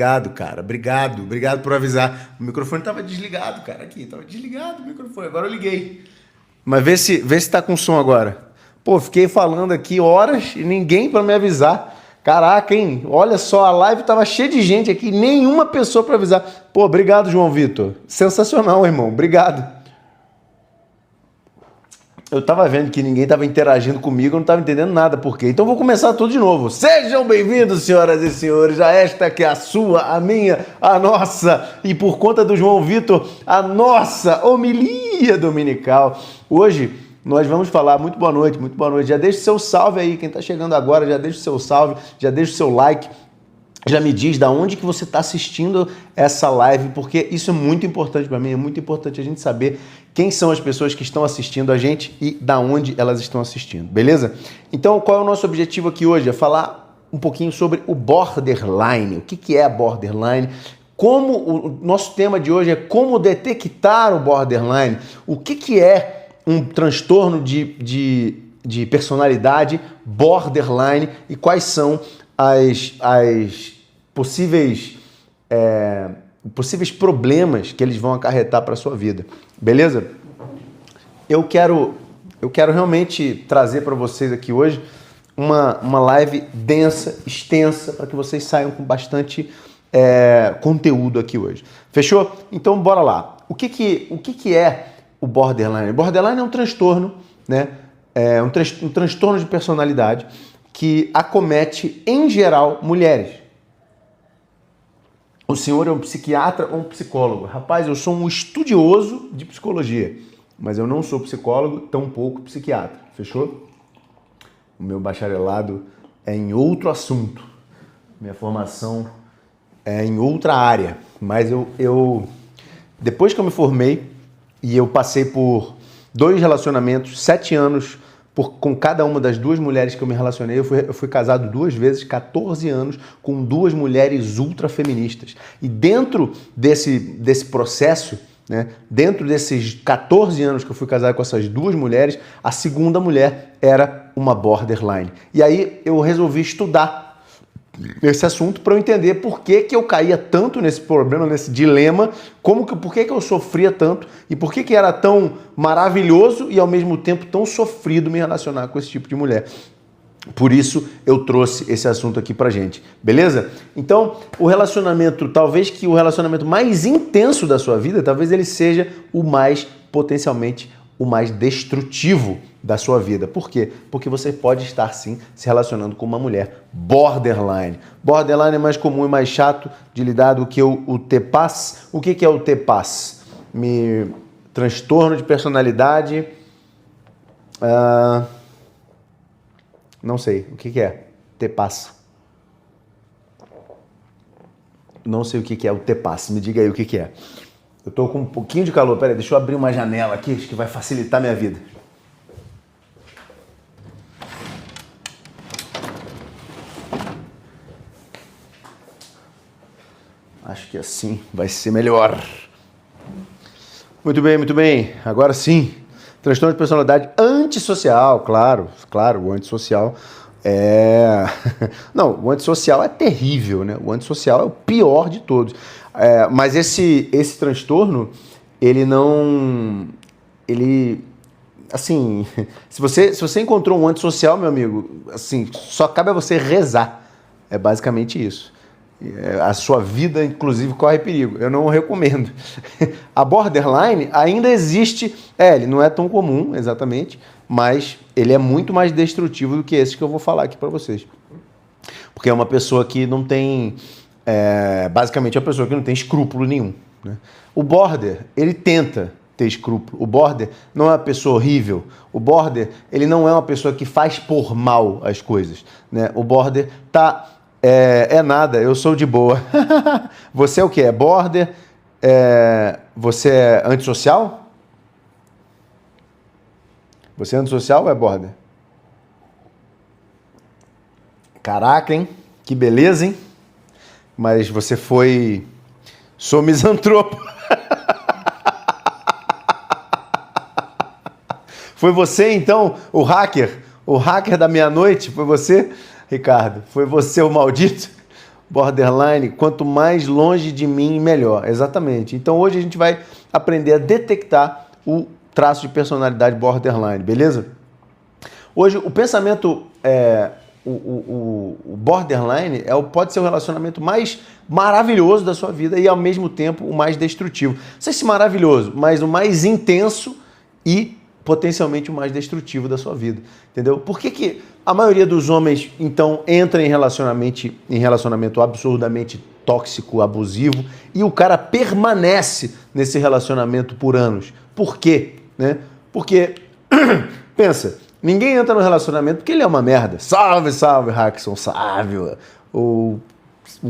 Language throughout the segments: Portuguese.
Obrigado, cara. Obrigado. Obrigado por avisar. O microfone tava desligado, cara. Aqui, tava desligado o microfone. Agora eu liguei. Mas vê se tá com som agora. Pô, fiquei falando aqui horas e ninguém para me avisar. Caraca, hein? Olha só, a live tava cheia de gente aqui, nenhuma pessoa para avisar. Pô, obrigado, João Vitor. Sensacional, irmão. Obrigado. Eu tava vendo que ninguém tava interagindo comigo, eu não tava entendendo nada por quê. Então vou começar tudo de novo. Sejam bem-vindos, senhoras e senhores, a esta que é a sua, a minha, a nossa, e por conta do João Vitor, a nossa homilia dominical. Hoje nós vamos falar, muito boa noite, já deixa o seu salve aí, quem tá chegando agora, já deixa o seu salve, já deixa o seu like. Já me diz da onde que você está assistindo essa live, porque isso é muito importante para mim, é muito importante a gente saber quem são as pessoas que estão assistindo a gente e da onde elas estão assistindo, beleza? Então, qual é o nosso objetivo aqui hoje? É falar um pouquinho sobre o borderline. O que é a borderline? Como o nosso tema de hoje é como detectar o borderline. O que é um transtorno de personalidade borderline e quais são as possíveis problemas que eles vão acarretar para a sua vida, beleza? Eu quero realmente trazer para vocês aqui hoje uma live densa, extensa, para que vocês saiam com bastante conteúdo aqui hoje. Fechou? Então bora lá. O que é o borderline? O borderline é um transtorno, né? É um transtorno de personalidade que acomete, em geral, mulheres. O senhor é um psiquiatra ou um psicólogo? Rapaz, eu sou um estudioso de psicologia, mas eu não sou psicólogo, tampouco psiquiatra. Fechou? O meu bacharelado é em outro assunto. Minha formação é em outra área. Mas eu depois que eu me formei e eu passei por 2 relacionamentos, 7 anos com cada uma das 2 mulheres que eu me relacionei, eu fui casado 2 vezes, 14 anos, com 2 mulheres ultra feministas. E dentro desse processo, né, dentro desses 14 anos que eu fui casado com essas 2 mulheres, a segunda mulher era uma borderline. E aí eu resolvi estudar esse assunto para eu entender por que eu caía tanto nesse problema, nesse dilema, por que eu sofria tanto e por que era tão maravilhoso e ao mesmo tempo tão sofrido me relacionar com esse tipo de mulher. Por isso eu trouxe esse assunto aqui pra gente, beleza? Então, talvez que o relacionamento mais intenso da sua vida, talvez ele seja potencialmente o mais destrutivo da sua vida. Por quê? Porque você pode estar, sim, se relacionando com uma mulher borderline. Borderline é mais comum e mais chato de lidar do que o TPAS. O que é o TPAS? Transtorno de personalidade... não sei. O que é? TPAS. Não sei o que é o TPAS. Me diga aí o que é. Eu tô com um pouquinho de calor. Peraí, deixa eu abrir uma janela aqui, acho que vai facilitar minha vida. Acho que assim vai ser melhor. Muito bem, muito bem. Agora sim. Transtorno de personalidade antissocial, claro, o antissocial é... Não, o antissocial é terrível, né? O antissocial é o pior de todos. Mas esse transtorno, assim, se você encontrou um antissocial, meu amigo, assim, só cabe a você rezar. É basicamente isso. A sua vida, inclusive, corre perigo. Eu não recomendo. A borderline ainda existe. Ele não é tão comum, exatamente, mas ele é muito mais destrutivo do que esse que eu vou falar aqui para vocês. Porque é uma pessoa que não tem... basicamente é uma pessoa que não tem escrúpulo nenhum, né? O border, ele tenta ter escrúpulo. O border não é uma pessoa horrível. O border, ele não é uma pessoa que faz por mal as coisas, né? O border tá... nada, eu sou de boa. Você é o que? É border? Você é antissocial? Você é antissocial ou é border? Caraca, hein? Que beleza, hein? Mas você sou misantropo. Foi você, então, o hacker da meia-noite? Foi você, Ricardo? Foi você o maldito? borderline, quanto mais longe de mim, melhor. Exatamente. Então hoje a gente vai aprender a detectar o traço de personalidade borderline, beleza? Hoje o pensamento, o borderline pode ser o relacionamento mais maravilhoso da sua vida e ao mesmo tempo o mais destrutivo. Não sei se maravilhoso, mas o mais intenso e potencialmente o mais destrutivo da sua vida, entendeu? Por que a maioria dos homens, então, entra em relacionamento absurdamente tóxico, abusivo, e o cara permanece nesse relacionamento por anos? Por quê? Né? Porque, pensa, ninguém entra no relacionamento porque ele é uma merda. Salve, salve, Hackson, salve, o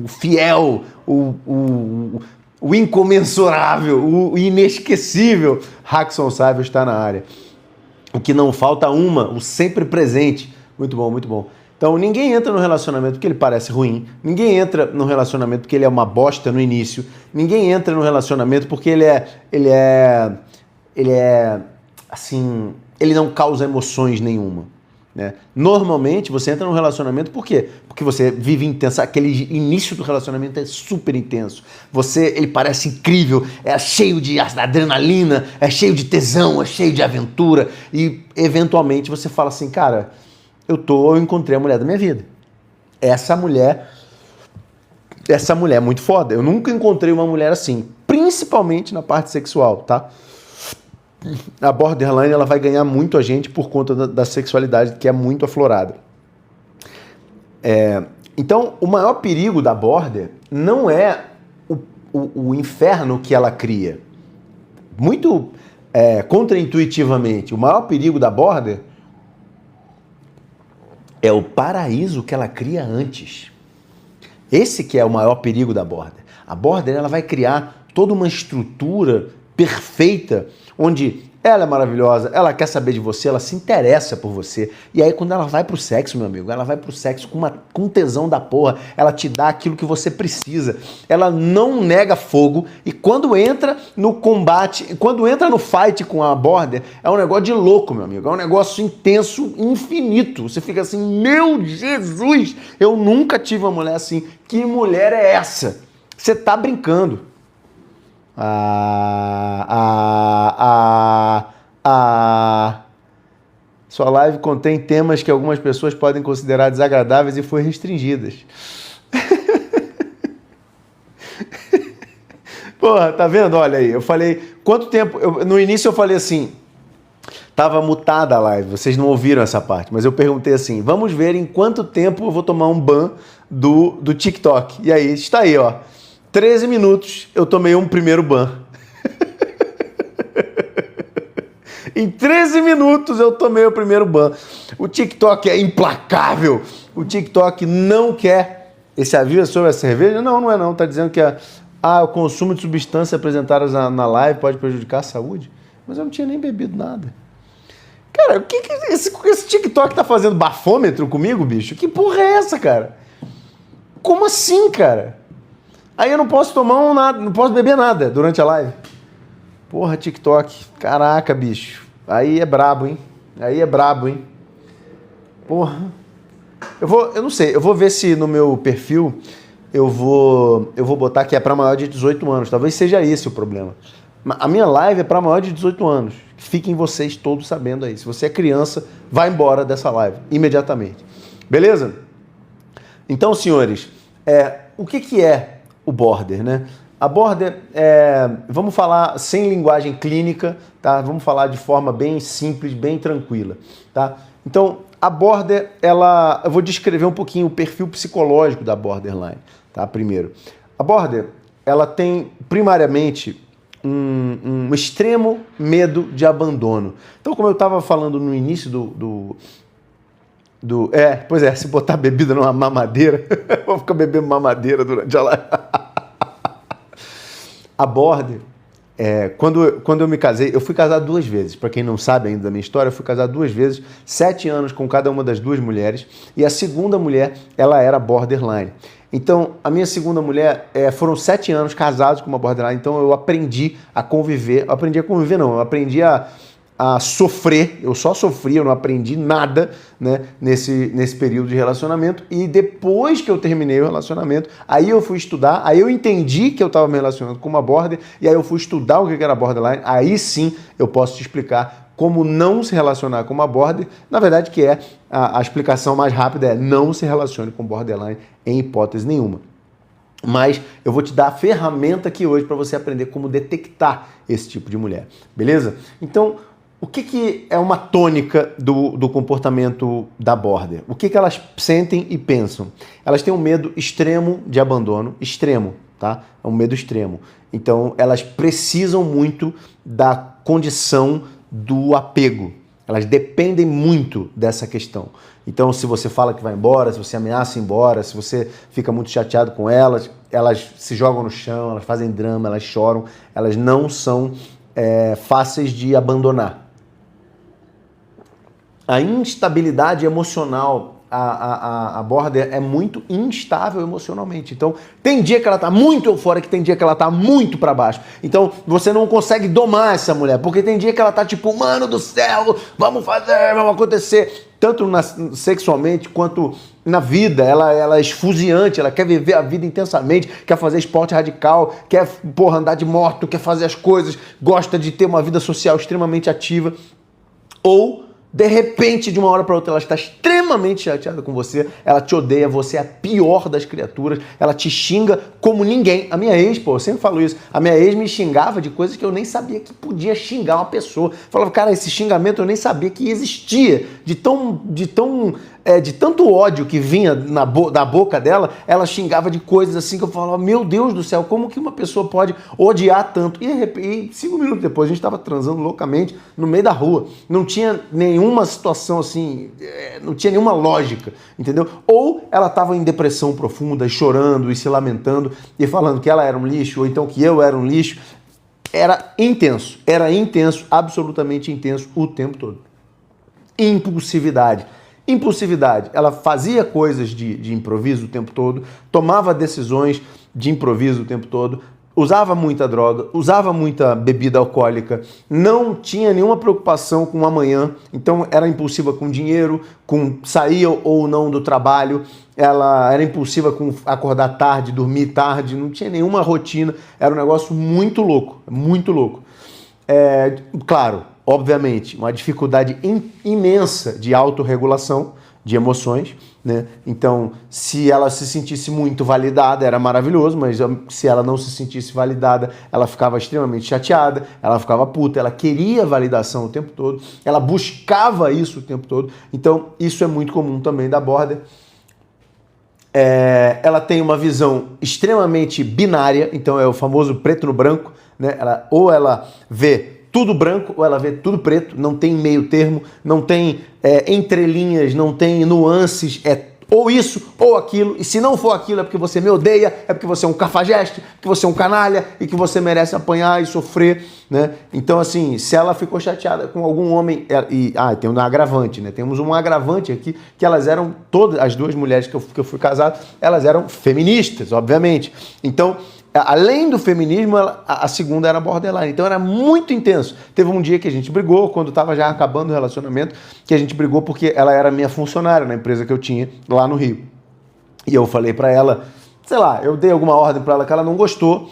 fiel, o incomensurável, o inesquecível Hackson Sávio está na área. O que não falta o sempre presente. Muito bom, muito bom. Então, ninguém entra no relacionamento porque ele parece ruim. Ninguém entra no relacionamento porque ele é uma bosta no início. Ninguém entra no relacionamento porque ele assim, ele não causa emoções nenhuma. Né? Normalmente você entra num relacionamento por quê? Porque você vive intenso, aquele início do relacionamento é super intenso. Ele parece incrível, é cheio de adrenalina, é cheio de tesão, é cheio de aventura e eventualmente você fala assim, cara, eu encontrei a mulher da minha vida. Essa mulher é muito foda. Eu nunca encontrei uma mulher assim, principalmente na parte sexual, tá? A borderline ela vai ganhar muito a gente por conta da sexualidade que é muito aflorada. Então, o maior perigo da border não é o inferno que ela cria. Muito contraintuitivamente, o maior perigo da border é o paraíso que ela cria antes. Esse que é o maior perigo da border. A border ela vai criar toda uma estrutura perfeita, onde ela é maravilhosa, ela quer saber de você, ela se interessa por você. E aí quando ela vai pro sexo, meu amigo, ela vai pro sexo com tesão da porra, ela te dá aquilo que você precisa. Ela não nega fogo e quando entra no combate, quando entra no fight com a border, é um negócio de louco, meu amigo. É um negócio intenso, infinito. Você fica assim, meu Jesus, eu nunca tive uma mulher assim. Que mulher é essa? Você tá brincando. Sua live contém temas que algumas pessoas podem considerar desagradáveis e foi restringidas. Porra, tá vendo? Olha aí, eu falei, quanto tempo... no início eu falei assim, tava mutada a live, vocês não ouviram essa parte, mas eu perguntei assim, vamos ver em quanto tempo eu vou tomar um ban do TikTok. E aí, está aí, ó. 13 minutos eu tomei um primeiro ban. Em 13 minutos eu tomei o primeiro ban. O TikTok é implacável. O TikTok não quer. Esse aviso é sobre a cerveja? Não, não é não. Tá dizendo que o consumo de substâncias apresentadas na live pode prejudicar a saúde. Mas eu não tinha nem bebido nada. Cara, o que esse TikTok tá fazendo bafômetro comigo, bicho? Que porra é essa, cara? Como assim, cara? Aí eu não posso tomar nada, não posso beber nada durante a live. Porra, TikTok. Caraca, bicho. Aí é brabo, hein? Aí é brabo, hein? Porra. Eu não sei, eu vou ver se no meu perfil eu vou botar que é para maior de 18 anos. Talvez seja esse o problema. A minha live é para maior de 18 anos. Fiquem vocês todos sabendo aí. Se você é criança, vai embora dessa live imediatamente. Beleza? Então, senhores, o que é o border, né? A border vamos falar sem linguagem clínica, tá? Vamos falar de forma bem simples, bem tranquila, tá? Então, a border, eu vou descrever um pouquinho o perfil psicológico da borderline, tá? Primeiro, a border, ela tem primariamente um extremo medo de abandono. Então, como eu estava falando no início se botar bebida numa mamadeira, vou ficar bebendo mamadeira durante a live. A border, quando eu me casei, eu fui casado 2 vezes. Para quem não sabe ainda da minha história, eu fui casado 2 vezes, 7 anos com cada uma das 2 mulheres. E a segunda mulher, ela era borderline. Então, a minha segunda mulher, foram 7 anos casados com uma borderline. Então, eu aprendi a conviver. Eu aprendi a a sofrer, eu só sofri, eu não aprendi nada, né, nesse período de relacionamento, e depois que eu terminei o relacionamento, aí eu fui estudar, aí eu entendi que eu estava me relacionando com uma border, e aí eu fui estudar o que era borderline, aí sim eu posso te explicar como não se relacionar com uma border, na verdade que é, a explicação mais rápida é não se relacione com borderline em hipótese nenhuma. Mas eu vou te dar a ferramenta aqui hoje para você aprender como detectar esse tipo de mulher, beleza? Então, o que é uma tônica do comportamento da border? O que elas sentem e pensam? Elas têm um medo extremo de abandono, extremo, tá? É um medo extremo. Então, elas precisam muito da condição do apego. Elas dependem muito dessa questão. Então, se você fala que vai embora, se você ameaça ir embora, se você fica muito chateado com elas, elas se jogam no chão, elas fazem drama, elas choram, elas não são fáceis de abandonar. A instabilidade emocional, a border é muito instável emocionalmente. Então, tem dia que ela tá muito eufórica, tem dia que ela tá muito para baixo. Então, você não consegue domar essa mulher, porque tem dia que ela tá tipo, mano do céu, vamos fazer, vamos acontecer. Tanto sexualmente quanto na vida, ela é esfuziante, ela quer viver a vida intensamente, quer fazer esporte radical, quer, andar de moto, quer fazer as coisas, gosta de ter uma vida social extremamente ativa. Ou, de repente, de uma hora para outra, ela está extremamente chateada com você, ela te odeia, você é a pior das criaturas, ela te xinga como ninguém. A minha ex, eu sempre falo isso, a minha ex me xingava de coisas que eu nem sabia que podia xingar uma pessoa. Falava, cara, esse xingamento eu nem sabia que existia, de tanto ódio que vinha da boca dela, ela xingava de coisas assim que eu falava, meu Deus do céu, como que uma pessoa pode odiar tanto? E 5 minutos depois a gente estava transando loucamente no meio da rua. Não tinha nenhuma situação assim, não tinha nenhuma lógica, entendeu? Ou ela estava em depressão profunda, chorando e se lamentando e falando que ela era um lixo, ou então que eu era um lixo. Era intenso, absolutamente intenso o tempo todo. Impulsividade, ela fazia coisas de improviso o tempo todo, tomava decisões de improviso o tempo todo, usava muita droga, usava muita bebida alcoólica, não tinha nenhuma preocupação com o amanhã, então era impulsiva com dinheiro, com sair ou não do trabalho, ela era impulsiva com acordar tarde, dormir tarde, não tinha nenhuma rotina, era um negócio muito louco, muito louco. Claro, obviamente, uma dificuldade imensa de autorregulação de emoções, né? Então, se ela se sentisse muito validada, era maravilhoso, mas se ela não se sentisse validada, ela ficava extremamente chateada, ela ficava puta, ela queria validação o tempo todo, ela buscava isso o tempo todo. Então, isso é muito comum também da border. Ela tem uma visão extremamente binária, então é o famoso preto no branco, né? Ou ela vê tudo branco ou ela vê tudo preto, não tem meio termo, não tem entrelinhas, não tem nuances, ou isso ou aquilo, e se não for aquilo é porque você me odeia, é porque você é um cafajeste, que você é um canalha e que você merece apanhar e sofrer, né? Então assim, se ela ficou chateada com algum homem, tem um agravante, né? Temos um agravante aqui, que elas eram, todas as duas mulheres que eu fui casado, elas eram feministas, obviamente. Então, além do feminismo, a segunda era borderline. Então era muito intenso. Teve um dia que a gente brigou, quando estava já acabando o relacionamento, que a gente brigou porque ela era minha funcionária na empresa que eu tinha lá no Rio. E eu falei pra ela, sei lá, eu dei alguma ordem pra ela que ela não gostou.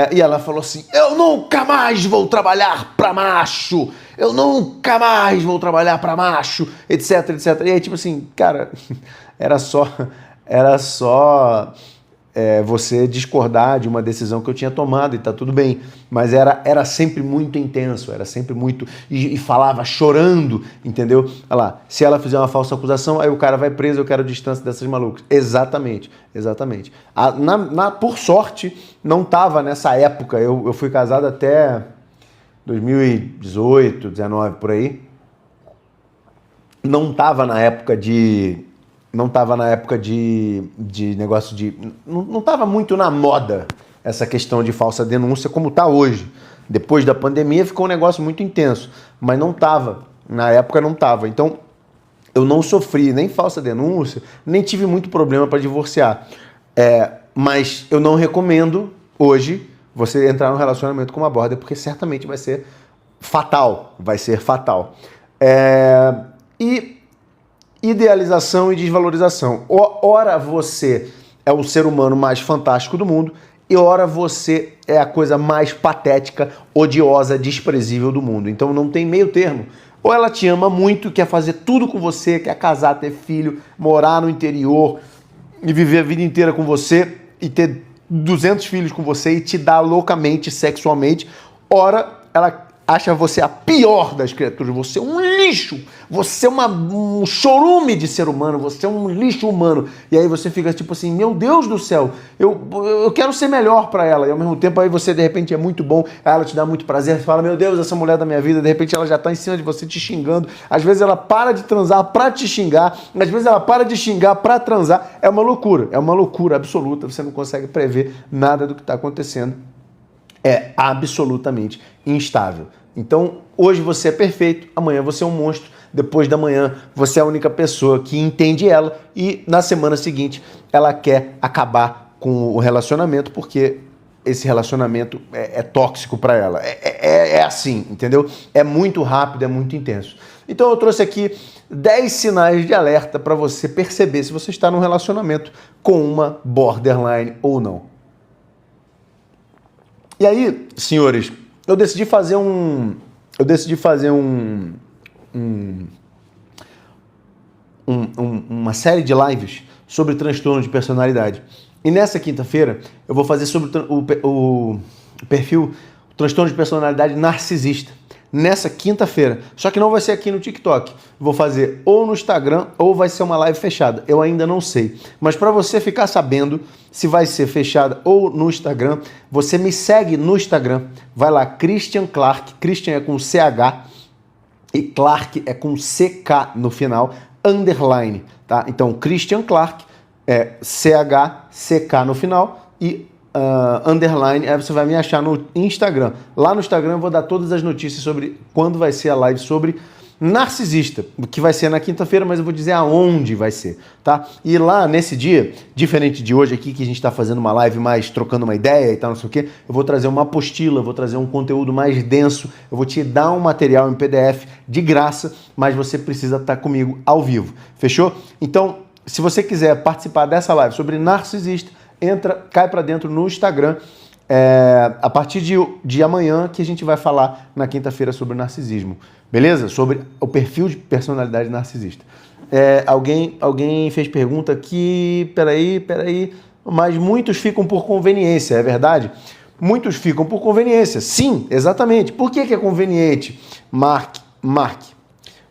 E ela falou assim, eu nunca mais vou trabalhar pra macho. Eu nunca mais vou trabalhar pra macho, etc, etc. E aí, tipo assim, cara, era só você discordar de uma decisão que eu tinha tomado e tá tudo bem, mas era sempre muito intenso, era sempre muito, e falava chorando, entendeu? Olha lá, se ela fizer uma falsa acusação, aí o cara vai preso, eu quero distância dessas malucas. Exatamente. Por sorte, não tava nessa época, eu fui casado até 2018, 19, por aí, não tava na época de negócio de... Não estava muito na moda essa questão de falsa denúncia como está hoje. Depois da pandemia ficou um negócio muito intenso, mas não estava. Na época não estava. Então, eu não sofri nem falsa denúncia, nem tive muito problema para divorciar. Mas eu não recomendo hoje você entrar num relacionamento com uma border, porque certamente vai ser fatal, vai ser fatal. E idealização e desvalorização. Ora você é o ser humano mais fantástico do mundo e ora você é a coisa mais patética, odiosa, desprezível do mundo. Então não tem meio termo. Ou ela te ama muito, quer fazer tudo com você, quer casar, ter filho, morar no interior e viver a vida inteira com você e ter 200 filhos com você e te dar loucamente, sexualmente. Ora, ela acha você a pior das criaturas, você é um lixo, você é um chorume de ser humano, você é um lixo humano. E aí você fica tipo assim, meu Deus do céu, eu quero ser melhor pra ela. E ao mesmo tempo aí você de repente é muito bom, ela te dá muito prazer, você fala, meu Deus, essa mulher da minha vida, de repente ela já tá em cima de você te xingando. Às vezes ela para de transar pra te xingar, às vezes ela para de xingar pra transar. É uma loucura absoluta, você não consegue prever nada do que tá acontecendo. É absolutamente instável. Então, hoje você é perfeito, amanhã você é um monstro, depois da manhã você é a única pessoa que entende ela e na semana seguinte ela quer acabar com o relacionamento porque esse relacionamento é tóxico para ela. É assim, entendeu? É muito rápido, é muito intenso. Então eu trouxe aqui 10 sinais de alerta para você perceber se você está num relacionamento com uma borderline ou não. E aí, senhores, eu decidi fazer uma série de lives sobre transtorno de personalidade. E nessa quinta-feira eu vou fazer sobre o perfil o transtorno de personalidade narcisista. Nessa quinta-feira. Só que não vai ser aqui no TikTok. Vou fazer ou no Instagram ou vai ser uma live fechada. Eu ainda não sei. Mas para você ficar sabendo se vai ser fechada ou no Instagram, você me segue no Instagram. Vai lá, Christian Clark. Christian é com CH e Clark é com CK no final, underline, tá? Então, Christian Clark é CH, CK no final e underline, aí você vai me achar no Instagram. Lá no Instagram eu vou dar todas as notícias sobre quando vai ser a live sobre narcisista, que vai ser na quinta-feira, mas eu vou dizer aonde vai ser, tá? E lá nesse dia, diferente de hoje aqui, que a gente tá fazendo uma live mais trocando uma ideia e tal, não sei o quê, eu vou trazer uma apostila, vou trazer um conteúdo mais denso, eu vou te dar um material em PDF de graça, mas você precisa estar comigo ao vivo, fechou? Então, se você quiser participar dessa live sobre narcisista, cai para dentro no Instagram, a partir de amanhã que a gente vai falar na quinta-feira sobre narcisismo, beleza? Sobre o perfil de personalidade narcisista. Alguém fez pergunta aqui, peraí, mas muitos ficam por conveniência, é verdade? Muitos ficam por conveniência, sim, exatamente. Por que é conveniente? Mark.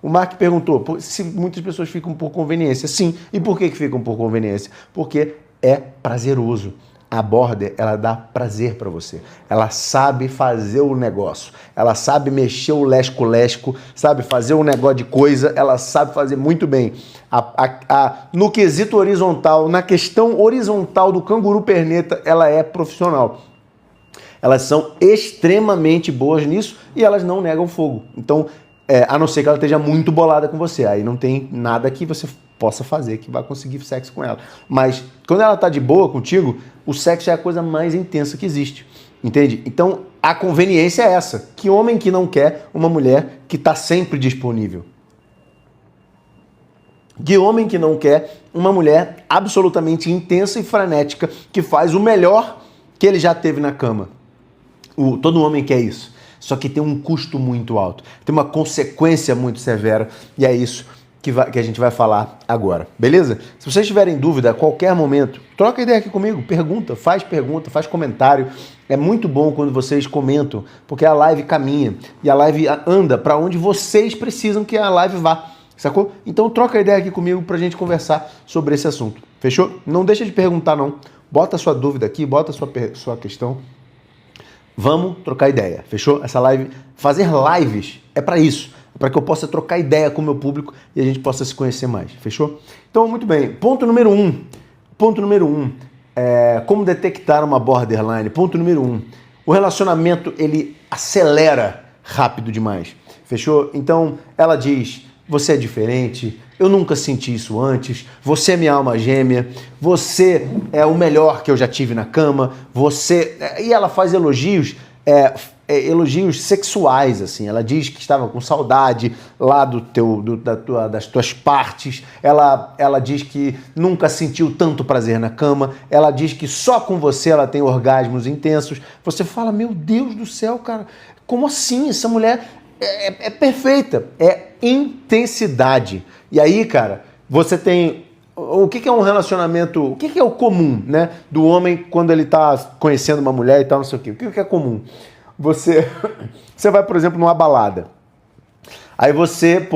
O Mark perguntou se muitas pessoas ficam por conveniência. Sim, e por que ficam por conveniência? Porque é prazeroso. A border, ela dá prazer para você. Ela sabe fazer o negócio. Ela sabe mexer o lesco-lesco, sabe fazer um negócio de coisa, ela sabe fazer muito bem. No quesito horizontal, na questão horizontal do canguru perneta, ela é profissional. Elas são extremamente boas nisso e elas não negam fogo. Então, a não ser que ela esteja muito bolada com você. Aí não tem nada que você possa fazer que vai conseguir sexo com ela. Mas quando ela tá de boa contigo, o sexo é a coisa mais intensa que existe. Entende? Então, a conveniência é essa. Que homem que não quer uma mulher que tá sempre disponível? Que homem que não quer uma mulher absolutamente intensa e frenética que faz o melhor que ele já teve na cama? Todo homem quer isso. Só que tem um custo muito alto, tem uma consequência muito severa, e é isso que a gente vai falar agora, beleza? Se vocês tiverem dúvida a qualquer momento, troca ideia aqui comigo, pergunta, faz comentário. É muito bom quando vocês comentam, porque a live caminha e a live anda para onde vocês precisam que a live vá, sacou? Então troca ideia aqui comigo pra gente conversar sobre esse assunto, fechou? Não deixa de perguntar não, bota a sua dúvida aqui, bota a sua questão. Vamos trocar ideia, fechou? Essa live, fazer lives é para isso, é para que eu possa trocar ideia com o meu público e a gente possa se conhecer mais, fechou? Então, muito bem, ponto número um, como detectar uma borderline. Ponto número 1, o relacionamento, ele acelera rápido demais, fechou? Então, ela diz, você é diferente, eu nunca senti isso antes, você é minha alma gêmea, você é o melhor que eu já tive na cama, e ela faz elogios elogios sexuais, assim. Ela diz que estava com saudade lá das tuas partes. Ela diz que nunca sentiu tanto prazer na cama. Ela diz que só com você ela tem orgasmos intensos. Você fala, meu Deus do céu, cara, como assim? Essa mulher é perfeita. É intensidade. E aí, cara, você tem... O que é um relacionamento... O que é o comum, né? Do homem quando ele tá conhecendo uma mulher e tal, não sei o quê. O que é comum? Você vai, por exemplo, numa balada. Aí você,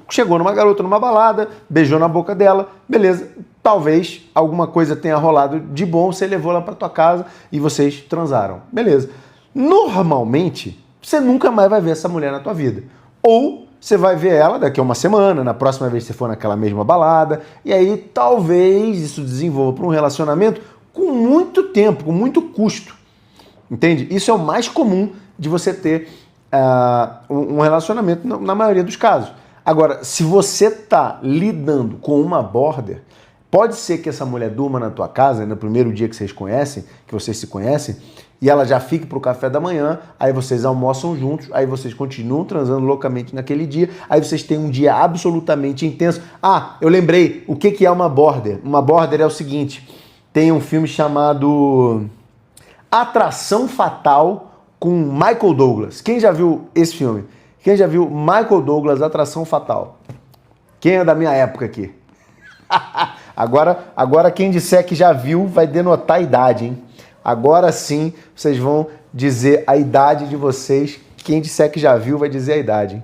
chegou numa garota numa balada, beijou na boca dela, beleza. Talvez alguma coisa tenha rolado de bom, você levou ela pra tua casa e vocês transaram. Beleza. Normalmente, você nunca mais vai ver essa mulher na tua vida. Ou você vai ver ela daqui a uma semana, na próxima vez que você for naquela mesma balada, e aí talvez isso desenvolva para um relacionamento com muito tempo, com muito custo. Entende? Isso é o mais comum de você ter um relacionamento na maioria dos casos. Agora, se você está lidando com uma border, pode ser que essa mulher durma na tua casa no primeiro dia que vocês se conhecem, e ela já fique para o café da manhã, aí vocês almoçam juntos, aí vocês continuam transando loucamente naquele dia, aí vocês têm um dia absolutamente intenso. Ah, eu lembrei, o que é uma border? Uma border é o seguinte, tem um filme chamado Atração Fatal com Michael Douglas. Quem já viu esse filme? Quem já viu Michael Douglas, Atração Fatal? Quem é da minha época aqui? Agora quem disser que já viu vai denotar a idade, hein? Agora sim vocês vão dizer a idade de vocês. Quem disser que já viu vai dizer a idade, hein?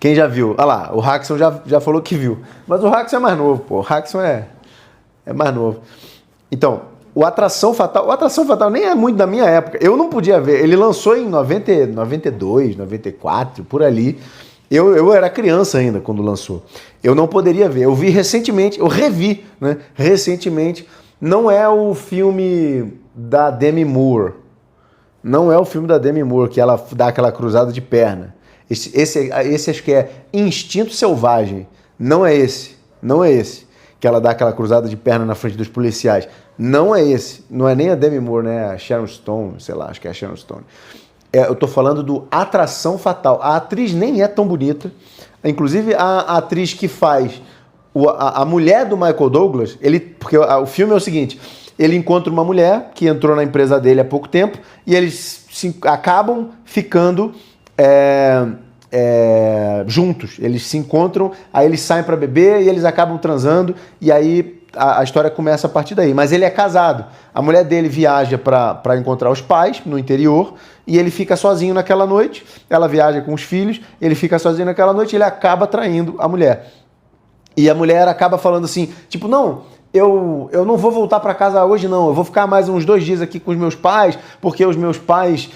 Quem já viu? Olha lá, o Hackson já falou que viu. Mas o Hackson é mais novo, pô. O Hackson é mais novo. Então, o Atração Fatal nem é muito da minha época. Eu não podia ver. Ele lançou em 92, 94, por ali. Eu era criança ainda quando lançou. Eu não poderia ver. Eu vi recentemente, eu revi, né? Recentemente. Não é o filme da Demi Moore. Não é o filme da Demi Moore, que ela dá aquela cruzada de perna. Esse acho que é Instinto Selvagem. Não é esse. Não é esse. Que ela dá aquela cruzada de perna na frente dos policiais. Não é esse. Não é nem a Demi Moore, né? A Sharon Stone, sei lá, acho que é a Sharon Stone. Eu tô falando do Atração Fatal. A atriz nem é tão bonita. Inclusive, a atriz que faz a mulher do Michael Douglas, porque o filme é o seguinte, ele encontra uma mulher que entrou na empresa dele há pouco tempo e eles acabam ficando juntos. Eles se encontram, aí eles saem para beber e eles acabam transando e aí a história começa a partir daí. Mas ele é casado. A mulher dele viaja para encontrar os pais no interior e ele fica sozinho naquela noite. Ela viaja com os filhos, ele fica sozinho naquela noite e ele acaba traindo a mulher. E a mulher acaba falando assim, tipo, não, eu não vou voltar para casa hoje não, eu vou ficar mais uns 2 dias aqui com os meus pais, porque os meus pais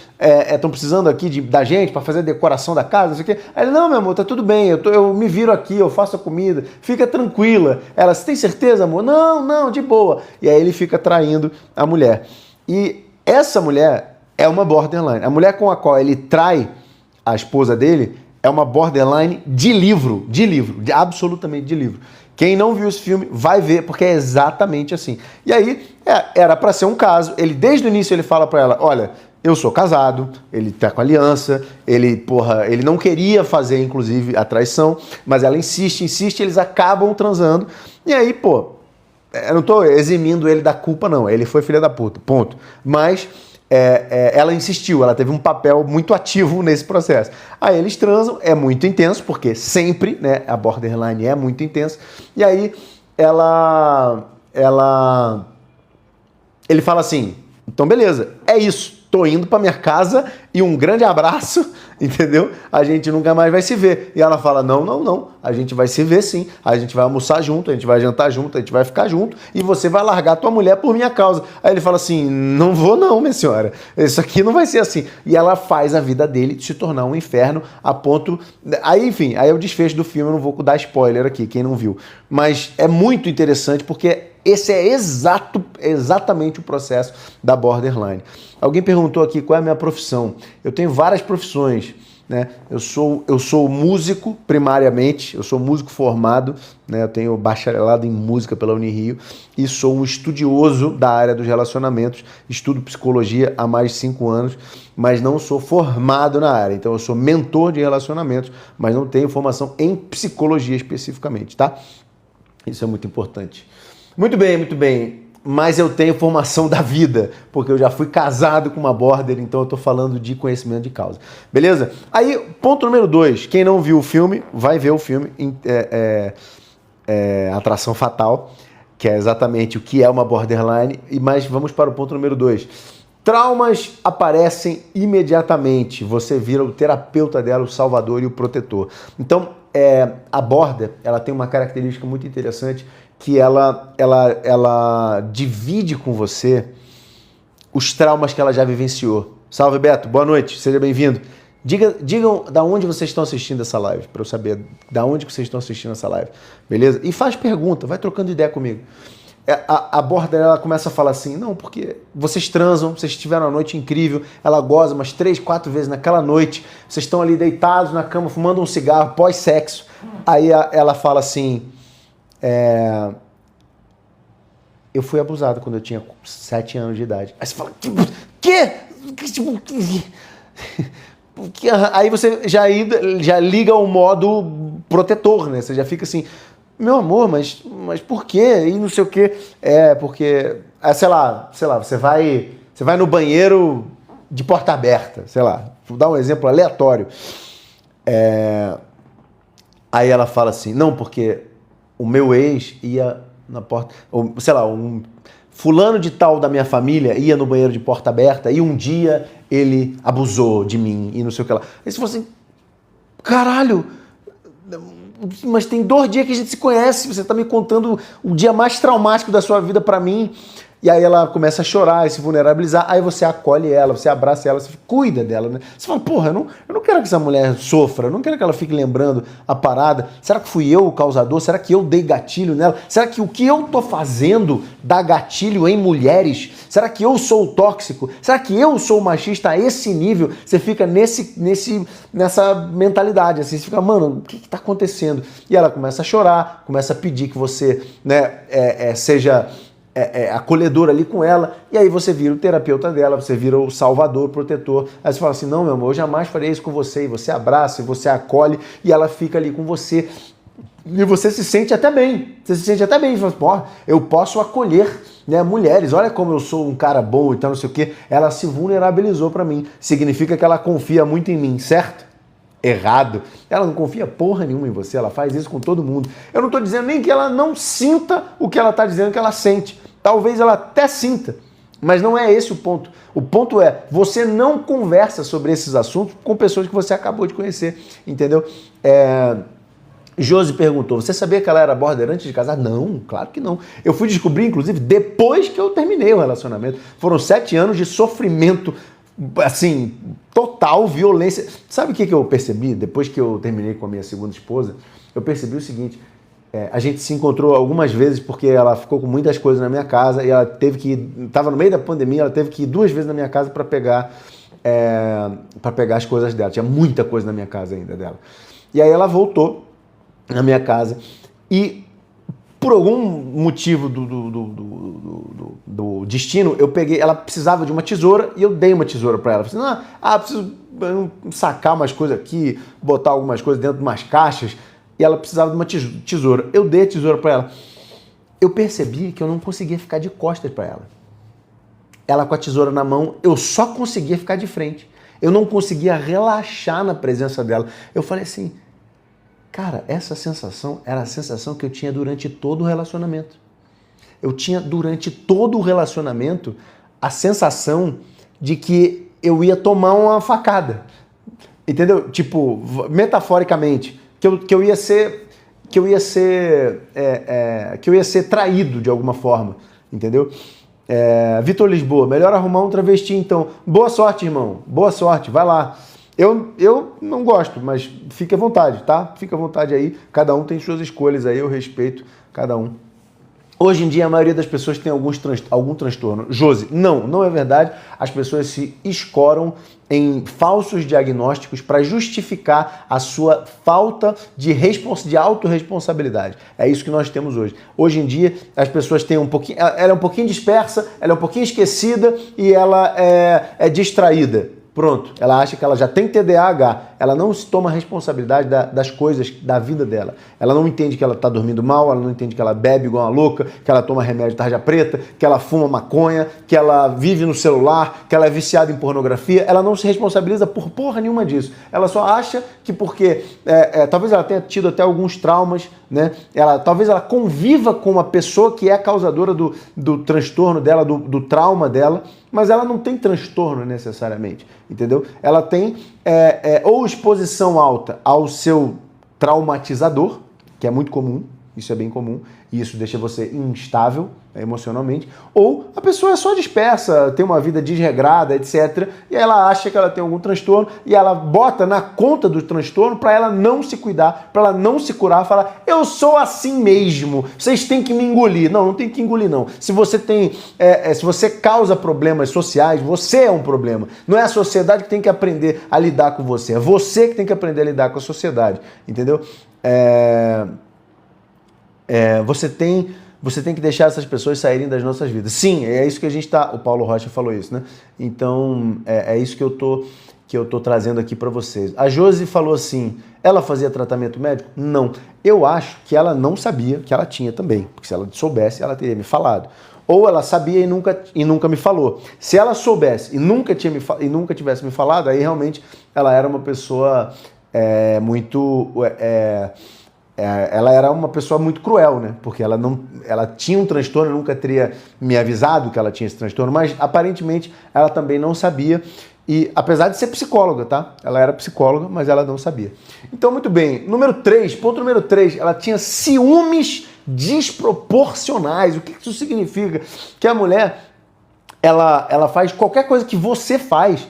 estão precisando aqui da gente para fazer a decoração da casa, não sei o quê. Aí ele, não, meu amor, tá tudo bem, eu me viro aqui, eu faço a comida, fica tranquila. Ela, você tem certeza, amor? Não, de boa. E aí ele fica traindo a mulher. E essa mulher é uma borderline. A mulher com a qual ele trai a esposa dele é uma borderline de livro, absolutamente de livro. Quem não viu esse filme vai ver, porque é exatamente assim. E aí, era para ser um caso, desde o início ele fala para ela, olha, eu sou casado, ele tá com aliança, ele não queria fazer, inclusive, a traição, mas ela insiste, eles acabam transando, e aí, eu não tô eximindo ele da culpa, não, ele foi filha da puta, ponto. Mas ela insistiu, ela teve um papel muito ativo nesse processo. Aí eles transam, é muito intenso, porque sempre, né, a borderline é muito intensa, e aí ele fala assim, então beleza, é isso, tô indo pra minha casa e um grande abraço, entendeu? A gente nunca mais vai se ver. E ela fala, não, a gente vai se ver sim, a gente vai almoçar junto, a gente vai jantar junto, a gente vai ficar junto e você vai largar tua mulher por minha causa. Aí ele fala assim, não vou não, minha senhora, isso aqui não vai ser assim. E ela faz a vida dele se tornar um inferno a ponto... Aí, enfim, aí é o desfecho do filme, eu não vou dar spoiler aqui, quem não viu. Mas é muito interessante porque esse é exatamente o processo da borderline. Alguém perguntou aqui qual é a minha profissão. Eu tenho várias profissões. né? Eu sou músico primariamente, eu sou músico formado, né? Eu tenho bacharelado em música pela Unirio e sou um estudioso da área dos relacionamentos, estudo psicologia há mais de 5 anos, mas não sou formado na área. Então eu sou mentor de relacionamentos, mas não tenho formação em psicologia especificamente, tá? Isso é muito importante. Muito bem, muito bem. Mas eu tenho formação da vida, porque eu já fui casado com uma border, então eu tô falando de conhecimento de causa. Beleza? Aí, ponto número 2. Quem não viu o filme, vai ver o filme Atração Fatal, que é exatamente o que é uma borderline. Mas vamos para o ponto número 2. Traumas aparecem imediatamente. Você vira o terapeuta dela, o salvador e o protetor. Então, a border, ela tem uma característica muito interessante, que ela divide com você os traumas que ela já vivenciou. Salve, Beto. Boa noite. Seja bem-vindo. Digam da onde vocês estão assistindo essa live, para eu saber da onde que vocês estão assistindo essa live. Beleza? E faz pergunta, vai trocando ideia comigo. A border, ela começa a falar assim, não, porque vocês transam, vocês tiveram uma noite incrível, ela goza umas 3, 4 vezes naquela noite, vocês estão ali deitados na cama, fumando um cigarro, pós-sexo. Aí ela fala assim... Eu fui abusado quando eu tinha 7 anos de idade. Aí você fala, quê? Aí você já liga o modo protetor, né? Você já fica assim, meu amor, mas por quê? E não sei o quê. Porque, sei lá, você vai no banheiro de porta aberta, sei lá, vou dar um exemplo aleatório. Aí ela fala assim, não, porque o meu ex ia na porta, ou sei lá, um fulano de tal da minha família ia no banheiro de porta aberta e um dia ele abusou de mim e não sei o que lá. Aí você fala assim, caralho, mas tem 2 dias que a gente se conhece, você tá me contando o dia mais traumático da sua vida pra mim. E aí ela começa a chorar e se vulnerabilizar, aí você acolhe ela, você abraça ela, você cuida dela, né? Você fala, porra, eu não quero que essa mulher sofra, eu não quero que ela fique lembrando a parada. Será que fui eu o causador? Será que eu dei gatilho nela? Será que o que eu tô fazendo dá gatilho em mulheres? Será que eu sou o tóxico? Será que eu sou o machista a esse nível? Você fica nessa mentalidade, assim, você fica, mano, o que tá acontecendo? E ela começa a chorar, começa a pedir que você, né, seja... acolhedor ali com ela, e aí você vira o terapeuta dela, você vira o salvador, o protetor. Aí você fala assim, não, meu amor, eu jamais farei isso com você, e você abraça, e você acolhe, e ela fica ali com você, e você se sente até bem, e fala, pô, eu posso acolher, né, mulheres, olha como eu sou um cara bom e tal, não sei o quê. Ela se vulnerabilizou pra mim, significa que ela confia muito em mim, certo? Errado. Ela não confia porra nenhuma em você, ela faz isso com todo mundo. Eu não tô dizendo nem que ela não sinta o que ela tá dizendo que ela sente. Talvez ela até sinta, mas não é esse o ponto. O ponto é, você não conversa sobre esses assuntos com pessoas que você acabou de conhecer, entendeu? Josi perguntou, você sabia que ela era border antes de casar? Não, claro que não. Eu fui descobrir, inclusive, depois que eu terminei o relacionamento. Foram 7 anos de sofrimento, assim, total violência. Sabe o que eu percebi depois que eu terminei com a minha segunda esposa? Eu percebi o seguinte, a gente se encontrou algumas vezes porque ela ficou com muitas coisas na minha casa e ela teve que ir, estava no meio da pandemia, ela teve que ir 2 vezes na minha casa para pegar as coisas dela. Tinha muita coisa na minha casa ainda dela. E aí ela voltou na minha casa e por algum motivo do destino, eu peguei, ela precisava de uma tesoura e eu dei uma tesoura para ela. Falei assim, preciso sacar umas coisas aqui, botar algumas coisas dentro de umas caixas, e ela precisava de uma tesoura. Eu dei a tesoura para ela. Eu percebi que eu não conseguia ficar de costas para ela. Ela com a tesoura na mão, eu só conseguia ficar de frente. Eu não conseguia relaxar na presença dela. Eu falei assim, cara, essa sensação era a sensação que eu tinha durante todo o relacionamento. Eu tinha durante todo o relacionamento a sensação de que eu ia tomar uma facada. Entendeu? Tipo, metaforicamente, que eu ia ser traído de alguma forma. Entendeu? Vitor Lisboa, melhor arrumar um travesti então. Boa sorte, irmão. Boa sorte, vai lá. Eu não gosto, mas fique à vontade, tá? Fique à vontade aí. Cada um tem suas escolhas aí, eu respeito cada um. Hoje em dia, a maioria das pessoas tem algum transtorno. Josi, não é verdade. As pessoas se escoram em falsos diagnósticos para justificar a sua falta de autorresponsabilidade. É isso que nós temos hoje. Hoje em dia, as pessoas têm ela é um pouquinho dispersa, ela é um pouquinho esquecida e ela é distraída. Pronto, ela acha que ela já tem TDAH, ela não se toma responsabilidade das coisas da vida dela. Ela não entende que ela está dormindo mal, ela não entende que ela bebe igual uma louca, que ela toma remédio tarja preta, que ela fuma maconha, que ela vive no celular, que ela é viciada em pornografia. Ela não se responsabiliza por porra nenhuma disso. Ela só acha que porque, talvez ela tenha tido até alguns traumas, né? Talvez ela conviva com uma pessoa que é a causadora do transtorno dela, do trauma dela, mas ela não tem transtorno necessariamente, entendeu? Ela tem ou exposição alta ao seu traumatizador, que é muito comum, isso é bem comum, e isso deixa você instável emocionalmente, ou a pessoa é só dispersa, tem uma vida desregrada, etc. E ela acha que ela tem algum transtorno e ela bota na conta do transtorno para ela não se cuidar, para ela não se curar, fala, eu sou assim mesmo, vocês têm que me engolir. Não tem que engolir não. Se você se você causa problemas sociais, você é um problema. Não é a sociedade que tem que aprender a lidar com você, é você que tem que aprender a lidar com a sociedade, entendeu? Você tem que deixar essas pessoas saírem das nossas vidas. Sim, é isso que a gente tá. O Paulo Rocha falou isso, né? Então, é isso que eu tô trazendo aqui para vocês. A Josi falou assim: ela fazia tratamento médico? Não. Eu acho que ela não sabia que ela tinha também. Porque se ela soubesse, ela teria me falado. Ou ela sabia e nunca me falou. Se ela soubesse e nunca tivesse me falado, aí realmente ela era uma pessoa ela era uma pessoa muito cruel, né? Porque ela tinha um transtorno, nunca teria me avisado que ela tinha esse transtorno, mas aparentemente ela também não sabia. E apesar de ser psicóloga, tá? Ela era psicóloga, mas ela não sabia. Então, muito bem. Ponto número 3, ela tinha ciúmes desproporcionais. O que isso significa? Que a mulher, ela faz qualquer coisa que você faz,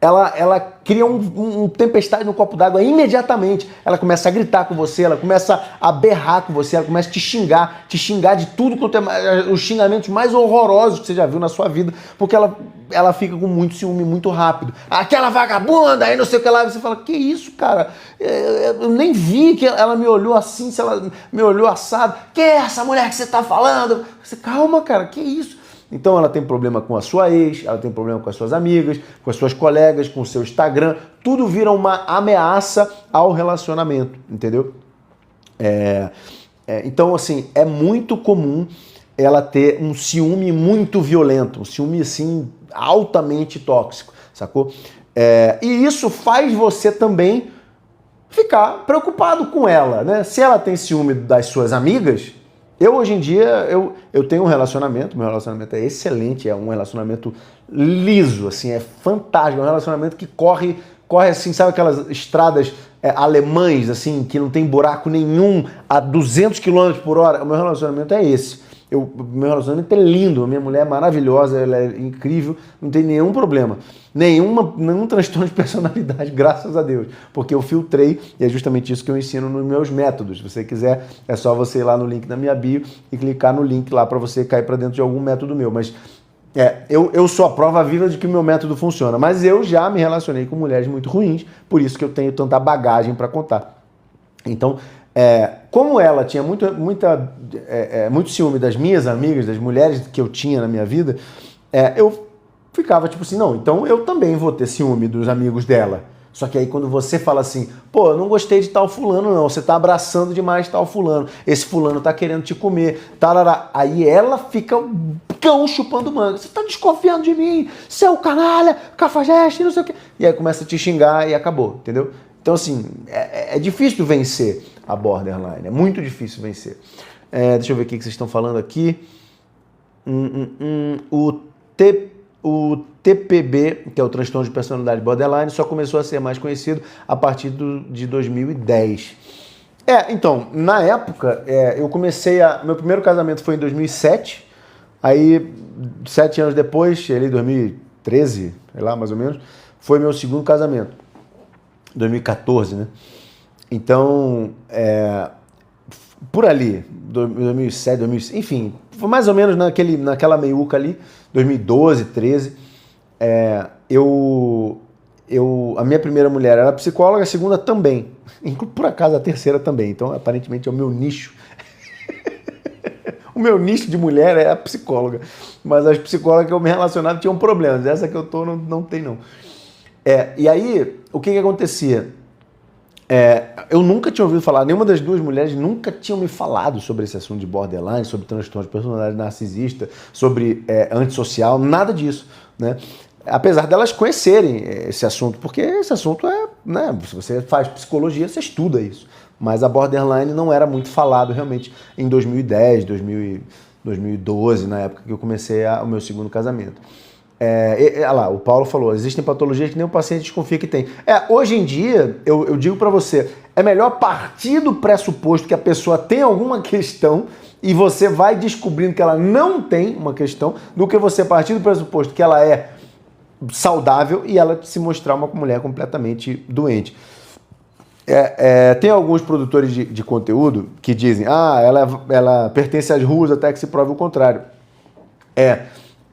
ela cria um tempestade no copo d'água imediatamente. Ela começa a gritar com você, ela começa a berrar com você, ela começa a te xingar de tudo quanto é os xingamentos mais horrorosos que você já viu na sua vida, porque ela fica com muito ciúme muito rápido. Aquela vagabunda, aí não sei o que lá, você fala, que isso, cara? Eu nem vi que ela me olhou assim, se ela me olhou assado. Que é essa mulher que você tá falando? Você, calma, cara, que isso? Então ela tem problema com a sua ex, ela tem problema com as suas amigas, com as suas colegas, com o seu Instagram, tudo vira uma ameaça ao relacionamento, entendeu? Então, assim, é muito comum ela ter um ciúme muito violento, um ciúme, assim, altamente tóxico, sacou? E isso faz você também ficar preocupado com ela, né? Se ela tem ciúme das suas amigas... Hoje em dia, eu tenho um relacionamento, meu relacionamento é excelente, é um relacionamento liso, assim, é fantástico, é um relacionamento que corre assim, sabe aquelas estradas alemães, assim, que não tem buraco nenhum a 200 km por hora? O meu relacionamento é esse. Meu relacionamento é lindo, a minha mulher é maravilhosa, ela é incrível, não tem nenhum problema, nenhum transtorno de personalidade, graças a Deus, porque eu filtrei e é justamente isso que eu ensino nos meus métodos. Se você quiser, é só você ir lá no link da minha bio e clicar no link lá para você cair para dentro de algum método meu, mas eu sou a prova viva de que o meu método funciona, mas eu já me relacionei com mulheres muito ruins, por isso que eu tenho tanta bagagem para contar. Então, como ela tinha muito ciúme das minhas amigas, das mulheres que eu tinha na minha vida, eu ficava tipo assim, não, então eu também vou ter ciúme dos amigos dela. Só que aí quando você fala assim, pô, eu não gostei de tal fulano não, você tá abraçando demais tal fulano, esse fulano tá querendo te comer, tarará. Aí ela fica cão chupando manga, você tá desconfiando de mim, seu canalha, cafajeste, não sei o quê. E aí começa a te xingar e acabou, entendeu? Então assim, é difícil vencer a borderline, é muito difícil vencer. Deixa eu ver o que vocês estão falando aqui. O TPB, que é o transtorno de personalidade borderline, só começou a ser mais conhecido a partir de 2010. Então, na época, eu comecei meu primeiro casamento foi em 2007, aí 7 anos depois, ali 2013, sei lá, mais ou menos, foi meu segundo casamento, 2014, né? Então, por ali, 2007, enfim, foi mais ou menos naquela meiuca ali, 2012, 13, a minha primeira mulher era psicóloga, a segunda também. Por acaso a terceira também. Então, aparentemente, é o meu nicho. O meu nicho de mulher é a psicóloga. Mas as psicólogas que eu me relacionava tinham problemas. Essa que eu tô não tem, não. E aí, o que acontecia? Eu nunca tinha ouvido falar, nenhuma das duas mulheres nunca tinham me falado sobre esse assunto de borderline, sobre transtorno de personalidade narcisista, sobre antissocial, nada disso, né? Apesar delas conhecerem esse assunto, porque esse assunto né, se você faz psicologia, você estuda isso. Mas a borderline não era muito falado realmente em 2010, 2012, na época que eu comecei o meu segundo casamento. Olha lá, o Paulo falou, existem patologias que nem o paciente desconfia que tem. Hoje em dia, eu digo pra você, é melhor partir do pressuposto que a pessoa tem alguma questão e você vai descobrindo que ela não tem uma questão, do que você partir do pressuposto que ela é saudável e ela se mostrar uma mulher completamente doente. Tem alguns produtores de conteúdo que dizem, ela pertence às ruas até que se prove o contrário.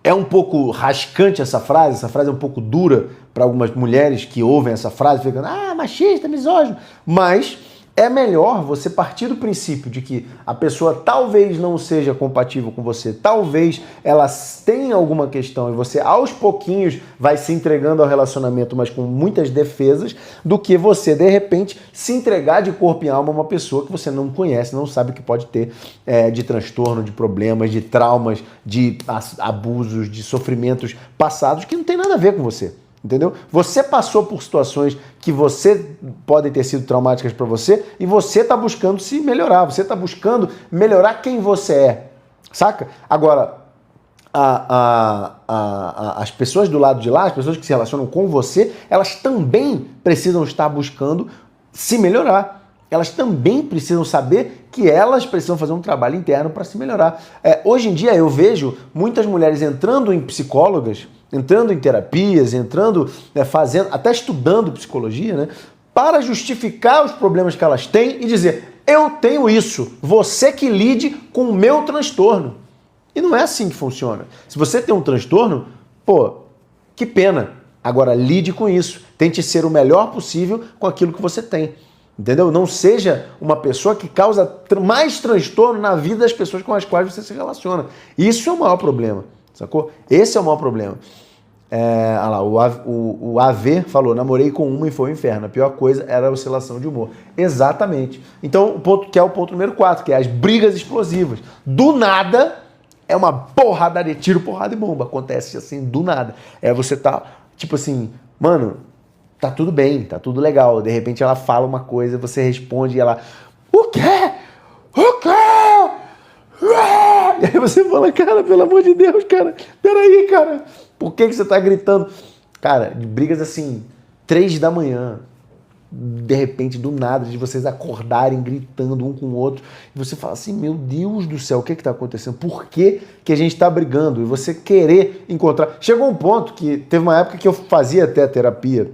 É um pouco rascante essa frase é um pouco dura para algumas mulheres que ouvem essa frase, ficando, machista, misógino, mas é melhor você partir do princípio de que a pessoa talvez não seja compatível com você, talvez ela tenha alguma questão e você aos pouquinhos vai se entregando ao relacionamento, mas com muitas defesas, do que você de repente se entregar de corpo e alma a uma pessoa que você não conhece, não sabe o que pode ter de transtorno, de problemas, de traumas, de abusos, de sofrimentos passados que não tem nada a ver com você. Entendeu? Você passou por situações que podem ter sido traumáticas para você e você está buscando se melhorar, você está buscando melhorar quem você é, saca? Agora, as pessoas do lado de lá, as pessoas que se relacionam com você, elas também precisam estar buscando se melhorar. Elas também precisam saber que elas precisam fazer um trabalho interno para se melhorar. Hoje em dia eu vejo muitas mulheres entrando em psicólogas, entrando em terapias, fazendo, até estudando psicologia, né, para justificar os problemas que elas têm e dizer, eu tenho isso, você que lide com o meu transtorno. E não é assim que funciona. Se você tem um transtorno, que pena. Agora lide com isso. Tente ser o melhor possível com aquilo que você tem. Entendeu? Não seja uma pessoa que causa mais transtorno na vida das pessoas com as quais você se relaciona. Isso é o maior problema, sacou? Esse é o maior problema. O AV falou, namorei com uma e foi um inferno. A pior coisa era a oscilação de humor. Exatamente. Então, que é o ponto número 4, que é as brigas explosivas. Do nada, é uma porrada de tiro, porrada e bomba. Acontece assim, do nada. Você tá, tipo assim, mano, tá tudo bem, tá tudo legal. De repente ela fala uma coisa, você responde e ela, o quê? O quê? E aí você fala, cara, pelo amor de Deus, cara, peraí, cara, por que você tá gritando? Cara, de brigas assim, 3 da manhã, de repente, do nada, de vocês acordarem gritando um com o outro, e você fala assim, meu Deus do céu, o que tá acontecendo? Por que a gente tá brigando? E você querer encontrar... Chegou um ponto que teve uma época que eu fazia até terapia,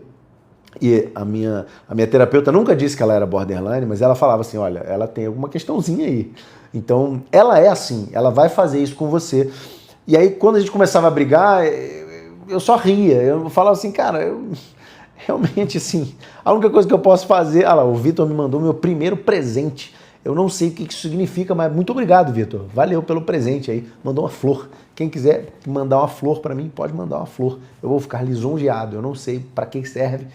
e a minha terapeuta nunca disse que ela era borderline, mas ela falava assim, olha, ela tem alguma questãozinha aí. Então, ela é assim, ela vai fazer isso com você. E aí, quando a gente começava a brigar, eu só ria. Eu falava assim, cara, realmente, assim, a única coisa que eu posso fazer... Ah lá, o Vitor me mandou meu primeiro presente. Eu não sei o que isso significa, mas muito obrigado, Vitor. Valeu pelo presente aí. Mandou uma flor. Quem quiser mandar uma flor para mim, pode mandar uma flor. Eu vou ficar lisonjeado. Eu não sei para que serve,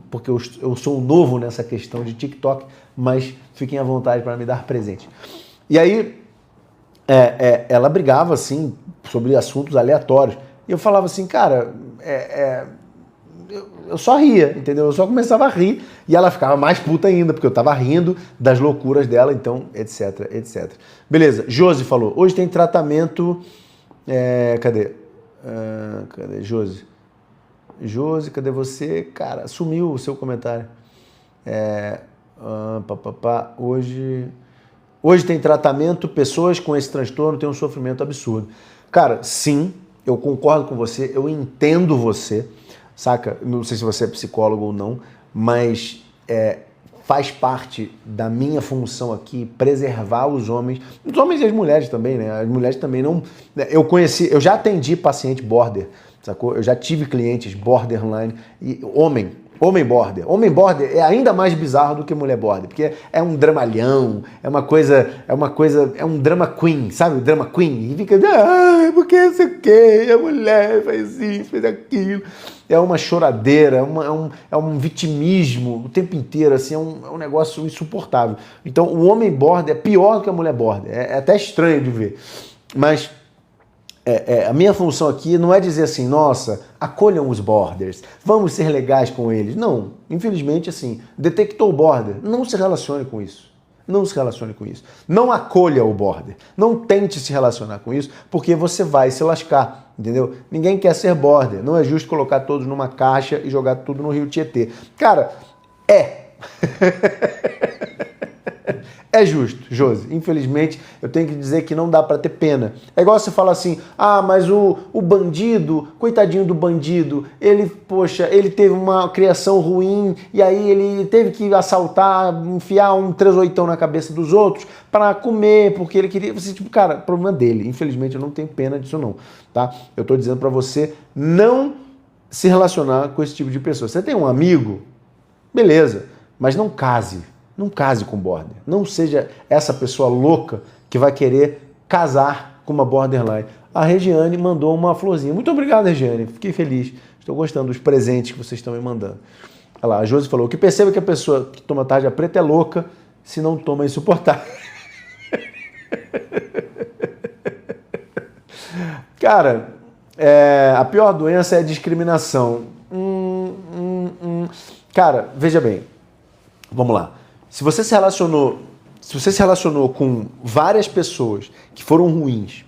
porque eu sou novo nessa questão de TikTok, mas fiquem à vontade para me dar presente. E aí, ela brigava, assim, sobre assuntos aleatórios. E eu falava assim, cara, eu só ria, entendeu? Eu só começava a rir e ela ficava mais puta ainda, porque eu tava rindo das loucuras dela, então, etc, etc. Beleza, Josi falou, hoje tem tratamento... Cadê? Cadê, Josi? Josi, cadê você? Cara, sumiu o seu comentário. Hoje tem tratamento, pessoas com esse transtorno têm um sofrimento absurdo. Cara, sim, eu concordo com você, eu entendo você, saca? Não sei se você é psicólogo ou não, mas faz parte da minha função aqui preservar os homens e as mulheres também, né? As mulheres também não... Eu já atendi paciente border, sacou? Eu já tive clientes borderline e homem border. Homem border é ainda mais bizarro do que mulher border, porque é um dramalhão, é um drama queen, sabe? O drama queen. E fica, porque não sei o quê, a mulher faz isso, faz aquilo. É uma choradeira, é um vitimismo o tempo inteiro, assim, é um negócio insuportável. Então, o homem border é pior do que a mulher border. É até estranho de ver. Mas... a minha função aqui não é dizer assim, nossa, acolham os borders, vamos ser legais com eles. Não, infelizmente, assim, detectou o border, não se relacione com isso. Não se relacione com isso. Não acolha o border. Não tente se relacionar com isso, porque você vai se lascar, entendeu? Ninguém quer ser border. Não é justo colocar todos numa caixa e jogar tudo no Rio Tietê. Cara, É justo, Josi. Infelizmente, eu tenho que dizer que não dá pra ter pena. É igual você fala assim, mas o bandido, coitadinho do bandido, ele teve uma criação ruim e aí ele teve que assaltar, enfiar um 38 na cabeça dos outros pra comer, porque ele queria... Você, tipo, cara, problema dele. Infelizmente, eu não tenho pena disso não, tá? Eu tô dizendo pra você não se relacionar com esse tipo de pessoa. Você tem um amigo, beleza, mas não case. Não case com border. Não seja essa pessoa louca que vai querer casar com uma borderline. A Regiane mandou uma florzinha. Muito obrigado, Regiane. Fiquei feliz. Estou gostando dos presentes que vocês estão me mandando. Olha lá, a Josi falou que perceba que a pessoa que toma tarja preta é louca se não toma insuportável. Cara, a pior doença é a discriminação. Cara, veja bem. Vamos lá. Se você se relacionou com várias pessoas que foram ruins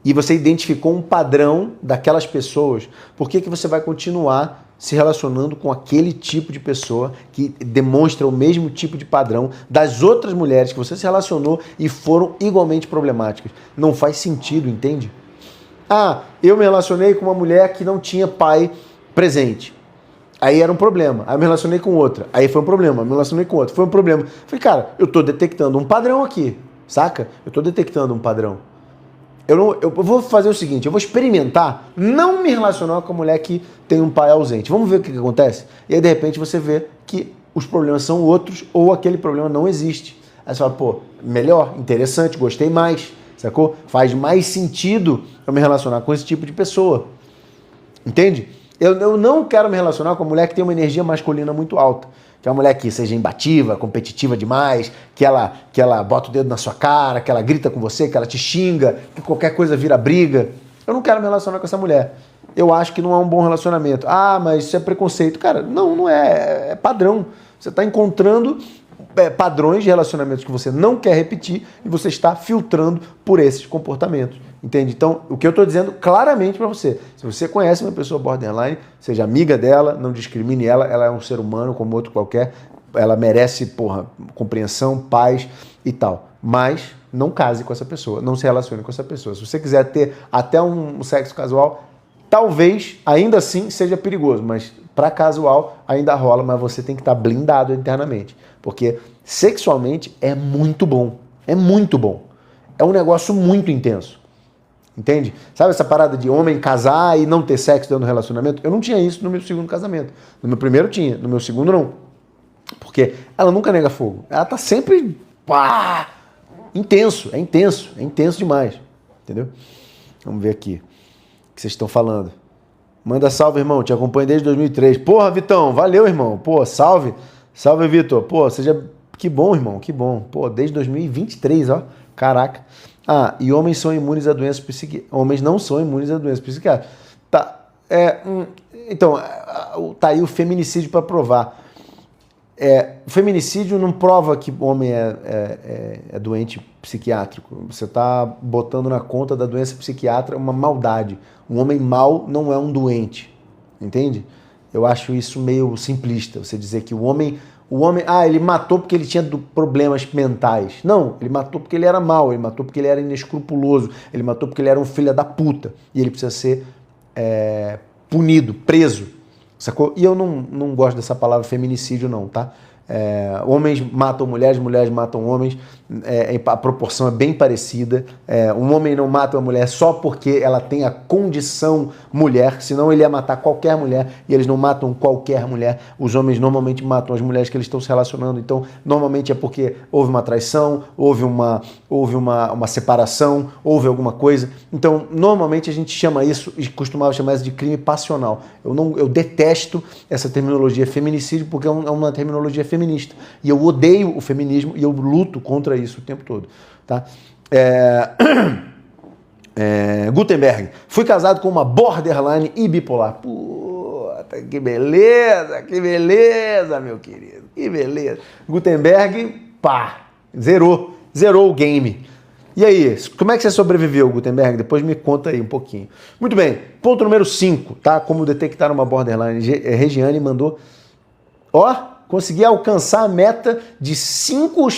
e você identificou um padrão daquelas pessoas, por que você vai continuar se relacionando com aquele tipo de pessoa que demonstra o mesmo tipo de padrão das outras mulheres que você se relacionou e foram igualmente problemáticas? Não faz sentido, entende? Eu me relacionei com uma mulher que não tinha pai presente. Aí era um problema. Aí eu me relacionei com outra. Aí foi um problema. Me relacionei com outra. Foi um problema. Falei, cara, eu tô detectando um padrão aqui. Saca? Eu tô detectando um padrão. Eu vou fazer o seguinte, eu vou experimentar não me relacionar com a mulher que tem um pai ausente. Vamos ver o que acontece? E aí, de repente, você vê que os problemas são outros ou aquele problema não existe. Aí você fala, melhor, interessante, gostei mais. Sacou? Faz mais sentido eu me relacionar com esse tipo de pessoa. Entende? Eu não quero me relacionar com uma mulher que tem uma energia masculina muito alta. Que é uma mulher que seja imbativa, competitiva demais, que ela bota o dedo na sua cara, que ela grita com você, que ela te xinga, que qualquer coisa vira briga. Eu não quero me relacionar com essa mulher. Eu acho que não é um bom relacionamento. Mas isso é preconceito. Cara, não é. É padrão. Você está encontrando padrões de relacionamentos que você não quer repetir e você está filtrando por esses comportamentos. Entende? Então, o que eu estou dizendo claramente para você, se você conhece uma pessoa borderline, seja amiga dela, não discrimine ela, ela é um ser humano como outro qualquer, ela merece, compreensão, paz e tal. Mas não case com essa pessoa, não se relacione com essa pessoa. Se você quiser ter até um sexo casual, talvez ainda assim seja perigoso, mas para casual ainda rola, mas você tem que estar blindado internamente, porque sexualmente é muito bom, é muito bom, é um negócio muito intenso. Entende? Sabe essa parada de homem casar e não ter sexo dentro do relacionamento? Eu não tinha isso no meu segundo casamento. No meu primeiro tinha, no meu segundo não. Porque ela nunca nega fogo. Ela tá sempre intenso, é intenso demais. Entendeu? Vamos ver aqui o que vocês estão falando. Manda salve, irmão, te acompanho desde 2003. Porra, Vitão, valeu, irmão. Salve. Salve, Vitor. seja... Que bom, irmão, que bom. Desde 2023, ó. Caraca. E homens são imunes a doenças psiquiátricas. Homens não são imunes a doenças psiquiátricas. Tá. Então, tá aí o feminicídio para provar. O feminicídio não prova que o homem é doente psiquiátrico. Você tá botando na conta da doença psiquiátrica uma maldade. Um homem mau não é um doente. Entende? Eu acho isso meio simplista. Você dizer que o homem, ele matou porque ele tinha problemas mentais. Não, ele matou porque ele era mau, ele matou porque ele era inescrupuloso, ele matou porque ele era um filho da puta. E ele precisa ser punido, preso. Sacou? E eu não gosto dessa palavra feminicídio não, tá? Homens matam mulheres, mulheres matam homens, a proporção é bem parecida. Um homem não mata uma mulher só porque ela tem a condição mulher, senão ele ia matar qualquer mulher, e eles não matam qualquer mulher. Os homens normalmente matam as mulheres que eles estão se relacionando, então normalmente é porque houve uma traição, houve uma separação, houve alguma coisa. Então normalmente a gente chama isso, e costumava chamar isso de crime passional. Eu detesto essa terminologia feminicídio porque é uma terminologia feminista, e eu odeio o feminismo e eu luto contra isso o tempo todo, tá? Gutenberg, fui casado com uma borderline e bipolar. Puta, que beleza, meu querido, que beleza. Gutenberg, pá, zerou o game. E aí, como é que você sobreviveu, Gutenberg? Depois me conta aí um pouquinho. Muito bem, ponto número 5, tá? Como detectar uma borderline. Regiane mandou, consegui alcançar a meta de 5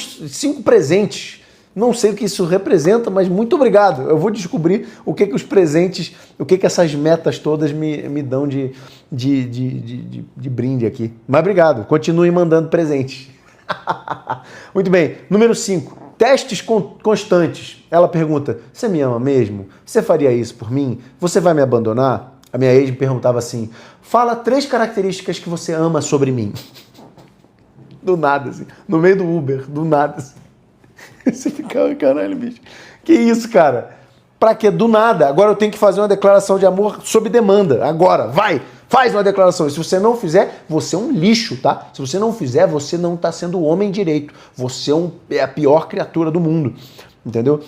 presentes. Não sei o que isso representa, mas muito obrigado. Eu vou descobrir o que os presentes, o que essas metas todas me dão de brinde aqui. Mas obrigado, continue mandando presentes. Muito bem, número 5. Testes constantes. Ela pergunta, você me ama mesmo? Você faria isso por mim? Você vai me abandonar? A minha ex me perguntava assim, fala 3 características que você ama sobre mim. Do nada, assim, no meio do Uber, do nada, assim. Você fica, caralho, bicho. Que isso, cara? Pra quê? Do nada. Agora eu tenho que fazer uma declaração de amor sob demanda. Agora, vai, faz uma declaração. E se você não fizer, você é um lixo, tá? Se você não fizer, você não tá sendo homem direito. Você é a pior criatura do mundo. Entendeu?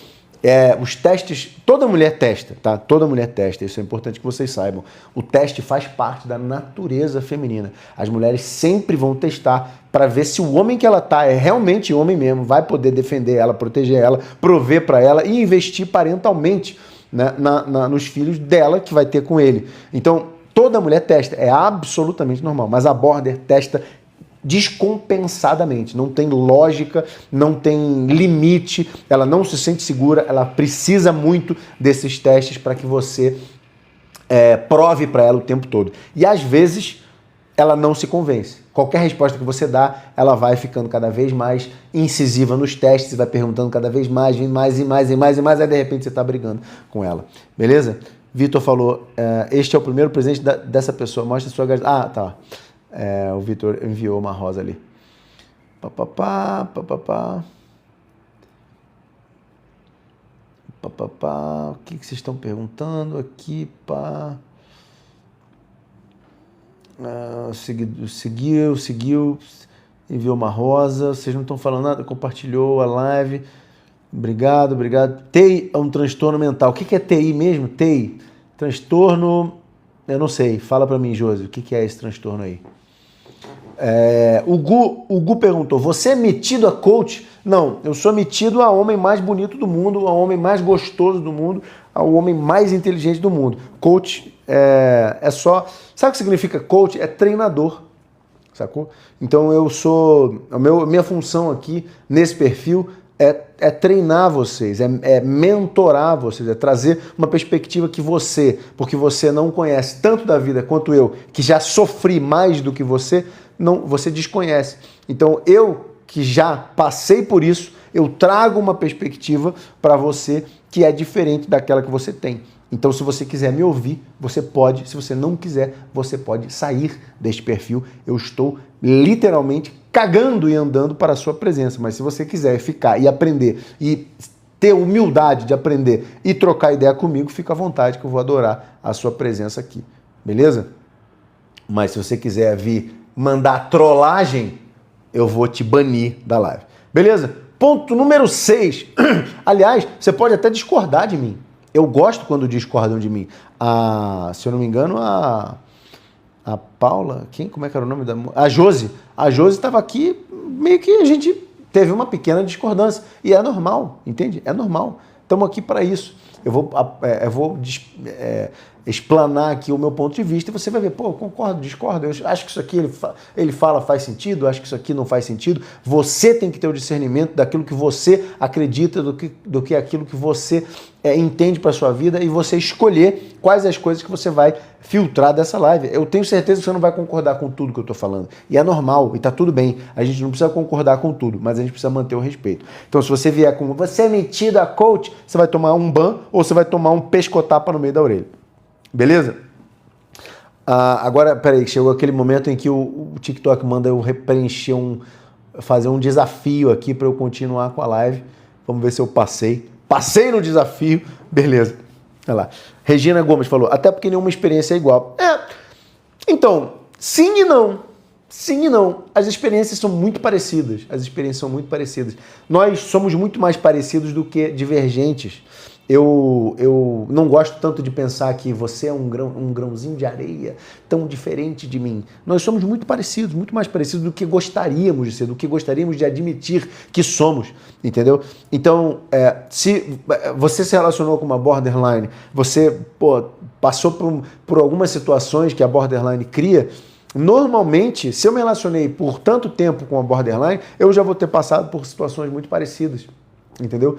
Os testes, toda mulher testa, tá? Toda mulher testa, isso é importante que vocês saibam. O teste faz parte da natureza feminina. As mulheres sempre vão testar para ver se o homem que ela tá é realmente homem mesmo, vai poder defender ela, proteger ela, prover para ela e investir parentalmente, né, nos filhos dela que vai ter com ele. Então, toda mulher testa, é absolutamente normal, mas a border testa descompensadamente, não tem lógica, não tem limite, ela não se sente segura, ela precisa muito desses testes para que você prove para ela o tempo todo. E às vezes ela não se convence. Qualquer resposta que você dá, ela vai ficando cada vez mais incisiva nos testes, vai perguntando cada vez mais, mais, aí de repente você está brigando com ela. Beleza? Vitor falou, este é o primeiro presente dessa pessoa, mostra a sua gratidão. Ah, tá. O Vitor enviou uma rosa ali. Papapá. O que vocês estão perguntando aqui? Seguiu, enviou uma rosa. Vocês não estão falando nada? Compartilhou a live. Obrigado. TI é um transtorno mental. O que é TI mesmo? TI, transtorno... Eu não sei. Fala pra mim, Josi, o que é esse transtorno aí? O Gu perguntou, você é metido a coach? Não, eu sou metido a homem mais bonito do mundo, ao homem mais gostoso do mundo, ao homem mais inteligente do mundo. Coach é só... Sabe o que significa coach? É treinador, sacou? Então eu sou... Minha função aqui, nesse perfil, é treinar vocês, é mentorar vocês, é trazer uma perspectiva que você, porque você não conhece tanto da vida quanto eu, que já sofri mais do que você desconhece. Então eu, que já passei por isso, eu trago uma perspectiva para você que é diferente daquela que você tem. Então, se você quiser me ouvir, você pode. Se você não quiser, você pode sair deste perfil. Eu estou literalmente cagando e andando para a sua presença. Mas se você quiser ficar e aprender e ter humildade de aprender e trocar ideia comigo, fica à vontade que eu vou adorar a sua presença aqui. Beleza? Mas se você quiser vir mandar trollagem, eu vou te banir da live. Beleza? Ponto número 6. Aliás, você pode até discordar de mim. Eu gosto quando discordam de mim. Se eu não me engano, a Paula, como é que era o nome da... A Josi estava aqui, meio que a gente teve uma pequena discordância. E é normal, entende? É normal. Estamos aqui para isso. eu vou explanar aqui o meu ponto de vista e você vai ver, pô, concordo, discordo, eu acho que isso aqui ele fala faz sentido, eu acho que isso aqui não faz sentido. Você tem que ter o discernimento daquilo que você acredita, do que aquilo que você entende para sua vida e você escolher quais as coisas que você vai filtrar dessa live. Eu tenho certeza que você não vai concordar com tudo que eu tô falando. E é normal, e tá tudo bem. A gente não precisa concordar com tudo, mas a gente precisa manter o respeito. Então, se você vier com você é metido a coach, você vai tomar um ban ou você vai tomar um pescotapa no meio da orelha. Beleza? Agora, peraí, chegou aquele momento em que o TikTok manda eu preencher fazer um desafio aqui para eu continuar com a live. Vamos ver se eu passei. Passei no desafio. Beleza. Olha lá. Regina Gomes falou, até porque nenhuma experiência é igual. Então, sim e não. Sim e não. As experiências são muito parecidas. Nós somos muito mais parecidos do que divergentes. Eu não gosto tanto de pensar que você é um grãozinho de areia tão diferente de mim. Nós somos muito parecidos, muito mais parecidos do que gostaríamos de ser, do que gostaríamos de admitir que somos, entendeu? Então, se você se relacionou com uma borderline, você passou por algumas situações que a borderline cria, normalmente, se eu me relacionei por tanto tempo com a borderline, eu já vou ter passado por situações muito parecidas, entendeu?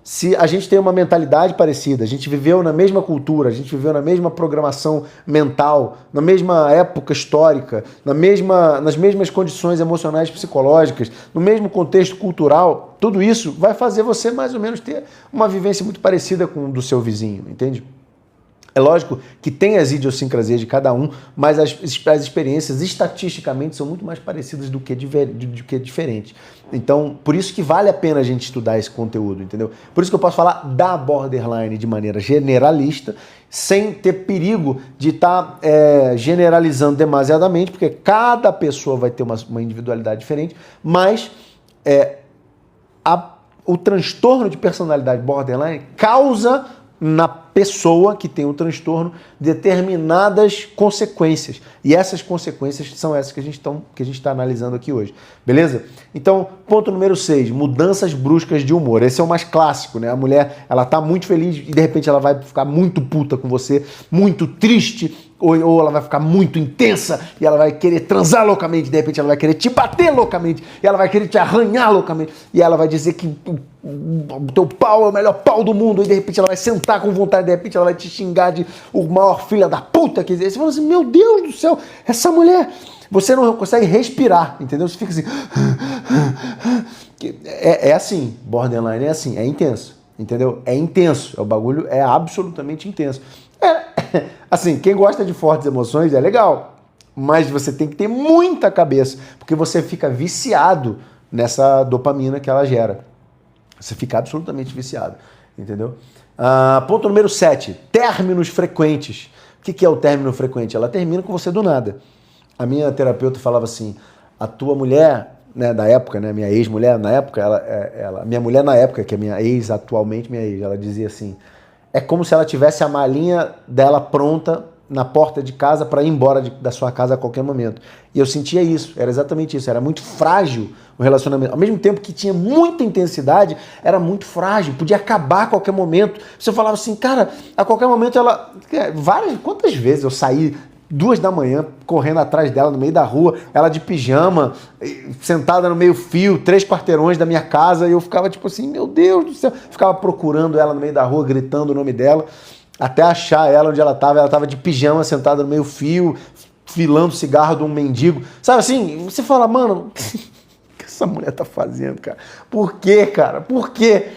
Se a gente tem uma mentalidade parecida, a gente viveu na mesma cultura, a gente viveu na mesma programação mental, na mesma época histórica, nas mesmas condições emocionais e psicológicas, no mesmo contexto cultural, tudo isso vai fazer você mais ou menos ter uma vivência muito parecida com o do seu vizinho, entende? É lógico que tem as idiosincrasias de cada um, mas as experiências estatisticamente são muito mais parecidas do que diferentes. Então, por isso que vale a pena a gente estudar esse conteúdo, entendeu? Por isso que eu posso falar da borderline de maneira generalista, sem ter perigo de estar generalizando demasiadamente, porque cada pessoa vai ter uma individualidade diferente, mas o transtorno de personalidade borderline causa na pessoa que tem o transtorno determinadas consequências. E essas consequências são essas que a gente está analisando aqui hoje. Beleza? Então, ponto número 6, mudanças bruscas de humor. Esse é o mais clássico, né? A mulher, ela tá muito feliz e de repente ela vai ficar muito puta com você, muito triste, ou ela vai ficar muito intensa e ela vai querer transar loucamente, de repente ela vai querer te bater loucamente, e ela vai querer te arranhar loucamente, e ela vai dizer que o teu pau é o melhor pau do mundo, e de repente ela vai sentar com vontade, de repente ela vai te xingar de o maior filha da puta que existe. Você fala assim, meu Deus do céu, essa mulher, você não consegue respirar, entendeu? Você fica assim, é assim, borderline é assim, é intenso, entendeu? É intenso, o bagulho é absolutamente intenso. Assim, quem gosta de fortes emoções é legal, mas você tem que ter muita cabeça, porque você fica viciado nessa dopamina que ela gera. Você fica absolutamente viciado, entendeu? Ponto número 7, términos frequentes. O que é o término frequente? Ela termina com você do nada. A minha terapeuta falava assim, a tua mulher, né, da época, né, minha ex-mulher, na época, minha mulher na época, que é minha ex, atualmente minha ex, ela dizia assim, é como se ela tivesse a malinha dela pronta na porta de casa para ir embora da sua casa a qualquer momento. E eu sentia isso, era exatamente isso, era muito frágil o relacionamento. Ao mesmo tempo que tinha muita intensidade, era muito frágil, podia acabar a qualquer momento. Você falava assim, cara, a qualquer momento ela... Quantas vezes eu saí 2 da manhã, correndo atrás dela no meio da rua, ela de pijama, sentada no meio fio, 3 quarteirões da minha casa, e eu ficava tipo assim, meu Deus do céu, ficava procurando ela no meio da rua, gritando o nome dela, até achar ela onde ela estava de pijama, sentada no meio fio, filando cigarro de um mendigo, sabe assim? Você fala, mano, o que essa mulher tá fazendo, cara? Por quê, cara? Por quê?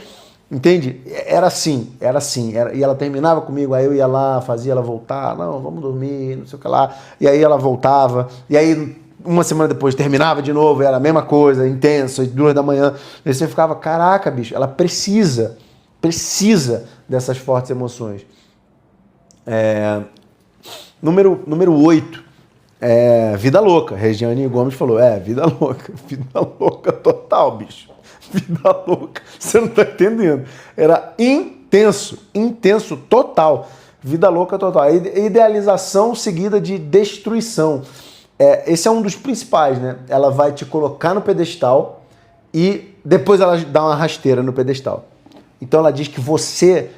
Entende? Era assim. E ela terminava comigo, aí eu ia lá, fazia ela voltar, não, vamos dormir, não sei o que lá. E aí ela voltava, e aí uma semana depois terminava de novo, era a mesma coisa, intensa, 2 da manhã. E você ficava, caraca, bicho, ela precisa dessas fortes emoções. Número 8, vida louca. Regiane Gomes falou, vida louca total, bicho. Vida louca, você não tá entendendo. Era intenso total. Vida louca total. Idealização seguida de destruição. Esse é um dos principais, né? Ela vai te colocar no pedestal e depois ela dá uma rasteira no pedestal. Então ela diz que você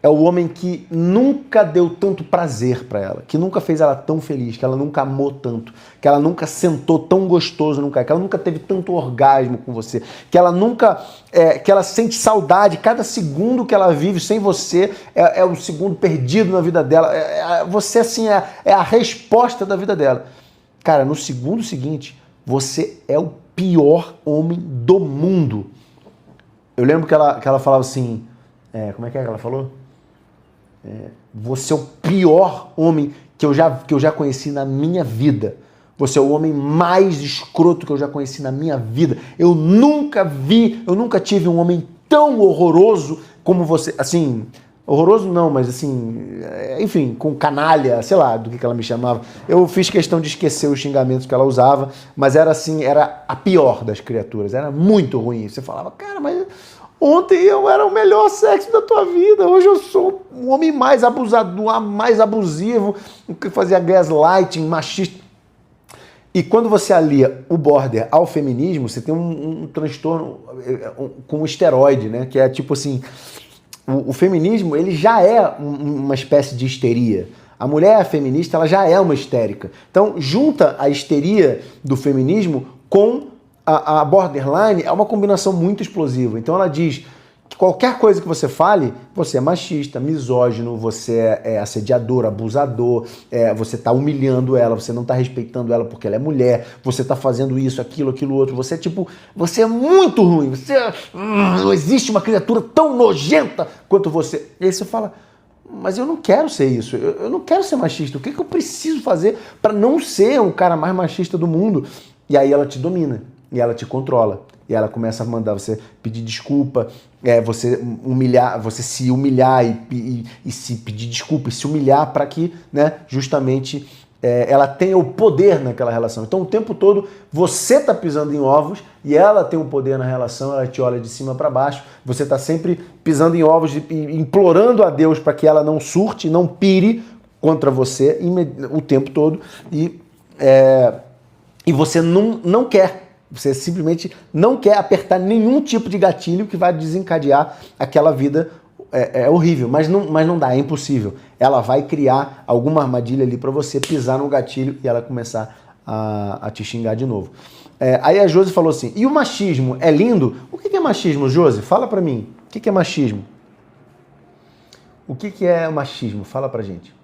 é o homem que nunca deu tanto prazer para ela, que nunca fez ela tão feliz, que ela nunca amou tanto, que ela nunca sentou tão gostoso nunca, que ela nunca teve tanto orgasmo com você, que ela nunca, que ela sente saudade, cada segundo que ela vive sem você é um segundo perdido na vida dela, você assim é a resposta da vida dela. Cara, no segundo seguinte, você é o pior homem do mundo. Eu lembro que ela falava assim, como é que ela falou? Você é o pior homem que eu já conheci na minha vida. Você é o homem mais escroto que eu já conheci na minha vida. Eu nunca tive um homem tão horroroso como você. Assim, horroroso não, mas assim, enfim, com canalha, sei lá do que ela me chamava. Eu fiz questão de esquecer os xingamentos que ela usava, mas era assim, era a pior das criaturas. Era muito ruim. Você falava, cara, mas... ontem eu era o melhor sexo da tua vida, hoje eu sou um homem mais abusador, mais abusivo, que fazia gaslighting, machista. E quando você alia o border ao feminismo, você tem um transtorno com esteroide, né? Que é tipo assim, o feminismo ele já é uma espécie de histeria. A mulher feminista ela já é uma histérica. Então junta a histeria do feminismo com a borderline é uma combinação muito explosiva. Então ela diz que qualquer coisa que você fale, você é machista, misógino, você é assediador, abusador, você está humilhando ela, você não está respeitando ela porque ela é mulher, você está fazendo isso, aquilo outro, você é muito ruim, não existe uma criatura tão nojenta quanto você. E aí você fala, mas eu não quero ser isso, eu não quero ser machista, o que eu preciso fazer para não ser o cara mais machista do mundo? E aí ela te domina. E ela te controla. E ela começa a mandar você pedir desculpa, você se humilhar e se pedir desculpa e se humilhar para que, né, justamente ela tenha o poder naquela relação. Então o tempo todo você está pisando em ovos e ela tem o poder na relação, ela te olha de cima para baixo, você está sempre pisando em ovos e implorando a Deus para que ela não surte, não pire contra você o tempo todo e você não quer. Você simplesmente não quer apertar nenhum tipo de gatilho que vai desencadear aquela vida horrível. Mas não dá, é impossível. Ela vai criar alguma armadilha ali para você pisar no gatilho e ela começar a te xingar de novo. Aí a Josi falou assim, e o machismo é lindo? O que é machismo, Josi? Fala para mim. O que é machismo? O que é machismo? Fala pra gente.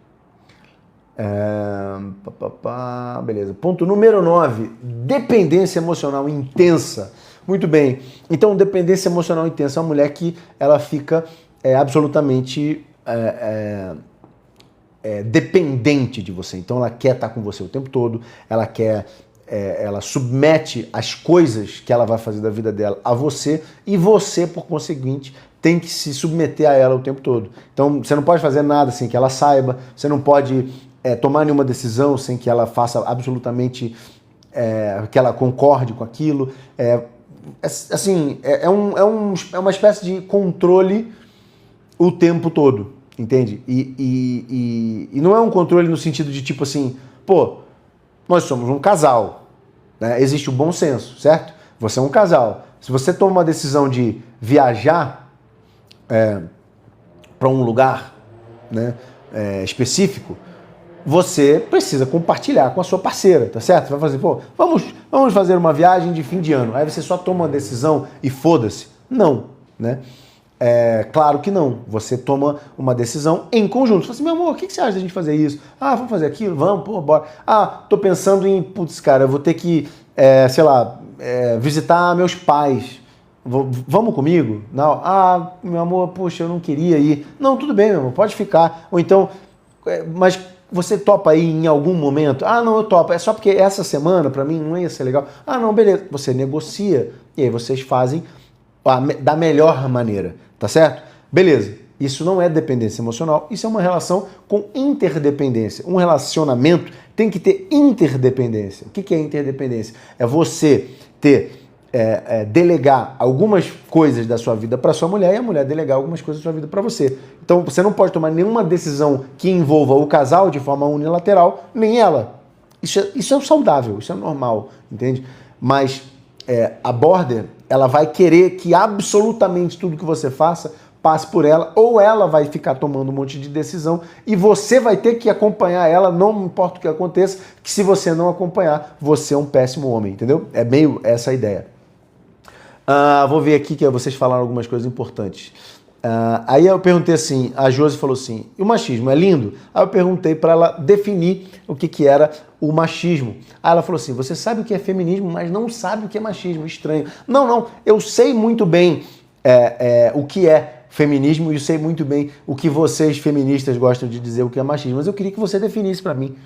Beleza. Ponto número 9, dependência emocional intensa. Muito bem. Então, dependência emocional intensa é uma mulher que ela fica absolutamente dependente de você. Então, ela quer estar com você o tempo todo, ela submete as coisas que ela vai fazer da vida dela a você e você, por conseguinte, tem que se submeter a ela o tempo todo. Então, você não pode fazer nada sem que ela saiba, você não pode tomar nenhuma decisão sem que ela faça absolutamente, que ela concorde com aquilo. É uma espécie de controle o tempo todo, entende? E não é um controle no sentido de tipo assim, pô, nós somos um casal, né? Existe o bom senso, certo? Você é um casal. Se você toma uma decisão de viajar para um lugar, né, específico, você precisa compartilhar com a sua parceira, tá certo? Você vai fazer, pô, vamos fazer uma viagem de fim de ano. Aí você só toma uma decisão e foda-se. Não, né? Claro que não. Você toma uma decisão em conjunto. Você fala assim, meu amor, o que você acha da gente fazer isso? Ah, vamos fazer aquilo? Vamos, pô, bora. Ah, tô pensando em, putz, cara, eu vou ter que, sei lá, visitar meus pais. Vamos comigo? Não. Ah, meu amor, poxa, eu não queria ir. Não, tudo bem, meu amor, pode ficar. Ou então, mas você topa ir em algum momento? Ah, não, eu topo. É só porque essa semana, pra mim, não ia ser legal. Ah, não, beleza. Você negocia e aí vocês fazem da melhor maneira, tá certo? Beleza. Isso não é dependência emocional, isso é uma relação com interdependência. Um relacionamento tem que ter interdependência. O que é interdependência? É você delegar algumas coisas da sua vida para sua mulher e a mulher delegar algumas coisas da sua vida para você. Então você não pode tomar nenhuma decisão que envolva o casal de forma unilateral, nem ela. Isso é saudável, isso é normal, entende? Mas a border, ela vai querer que absolutamente tudo que você faça passe por ela, ou ela vai ficar tomando um monte de decisão e você vai ter que acompanhar ela, não importa o que aconteça, que se você não acompanhar, você é um péssimo homem, entendeu? É meio essa a ideia. Vou ver aqui que vocês falaram algumas coisas importantes. Aí eu perguntei assim, a Josi falou assim, e o machismo é lindo? Aí eu perguntei para ela definir o que era o machismo. Aí ela falou assim, você sabe o que é feminismo, mas não sabe o que é machismo, estranho. Não, eu sei muito bem o que é feminismo e eu sei muito bem o que vocês feministas gostam de dizer o que é machismo, mas eu queria que você definisse para mim.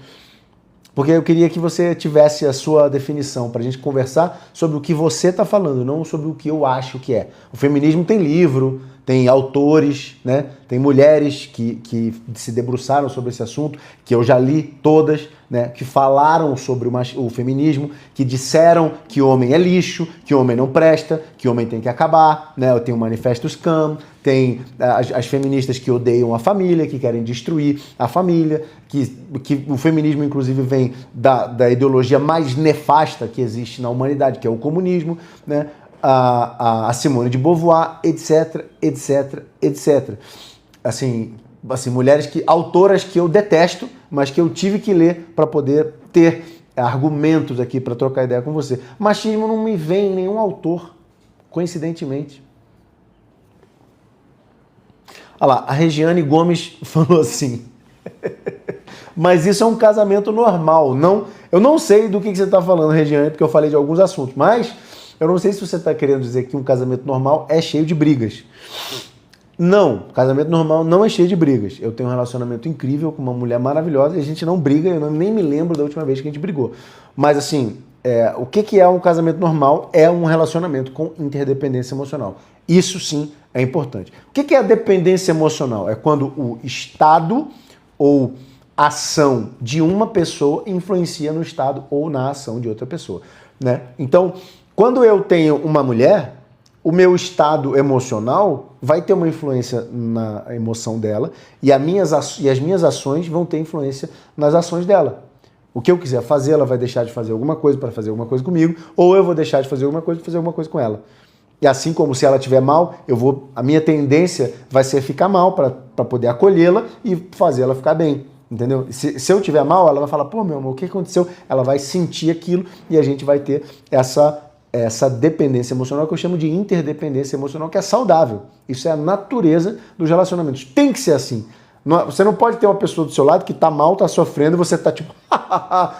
Porque eu queria que você tivesse a sua definição para a gente conversar sobre o que você está falando, não sobre o que eu acho que é. O feminismo tem livro, tem autores, né? Tem mulheres que se debruçaram sobre esse assunto, que eu já li todas, né? Que falaram sobre o feminismo, que disseram que homem é lixo, que homem não presta, que homem tem que acabar, né? Eu tenho o Manifesto Scam, tem as feministas que odeiam a família, que querem destruir a família, que o feminismo, inclusive, vem da ideologia mais nefasta que existe na humanidade, que é o comunismo, né? A Simone de Beauvoir, etc, etc, etc. Assim, mulheres autoras que eu detesto, mas que eu tive que ler para poder ter argumentos aqui para trocar ideia com você. Machismo não me vem em nenhum autor, coincidentemente. Olha lá, a Regiane Gomes falou assim, mas isso é um casamento normal, não? Eu não sei do que você está falando, Regiane, porque eu falei de alguns assuntos, mas eu não sei se você está querendo dizer que um casamento normal é cheio de brigas. Não, casamento normal não é cheio de brigas. Eu tenho um relacionamento incrível com uma mulher maravilhosa e a gente não briga, eu nem me lembro da última vez que a gente brigou. Mas assim, o que é um casamento normal? É um relacionamento com interdependência emocional. Isso sim é importante. O que é a dependência emocional? É quando o estado ou ação de uma pessoa influencia no estado ou na ação de outra pessoa, né? Então, quando eu tenho uma mulher, o meu estado emocional vai ter uma influência na emoção dela e as minhas ações vão ter influência nas ações dela. O que eu quiser fazer, ela vai deixar de fazer alguma coisa para fazer alguma coisa comigo, ou eu vou deixar de fazer alguma coisa para fazer alguma coisa com ela. E assim como se ela estiver mal, a minha tendência vai ser ficar mal para poder acolhê-la e fazer ela ficar bem. Entendeu? Se eu estiver mal, ela vai falar, pô, meu amor, o que aconteceu? Ela vai sentir aquilo e a gente vai ter essa dependência emocional que eu chamo de interdependência emocional, que é saudável. Isso é a natureza dos relacionamentos. Tem que ser assim. Você não pode ter uma pessoa do seu lado que tá mal, tá sofrendo e você tá tipo,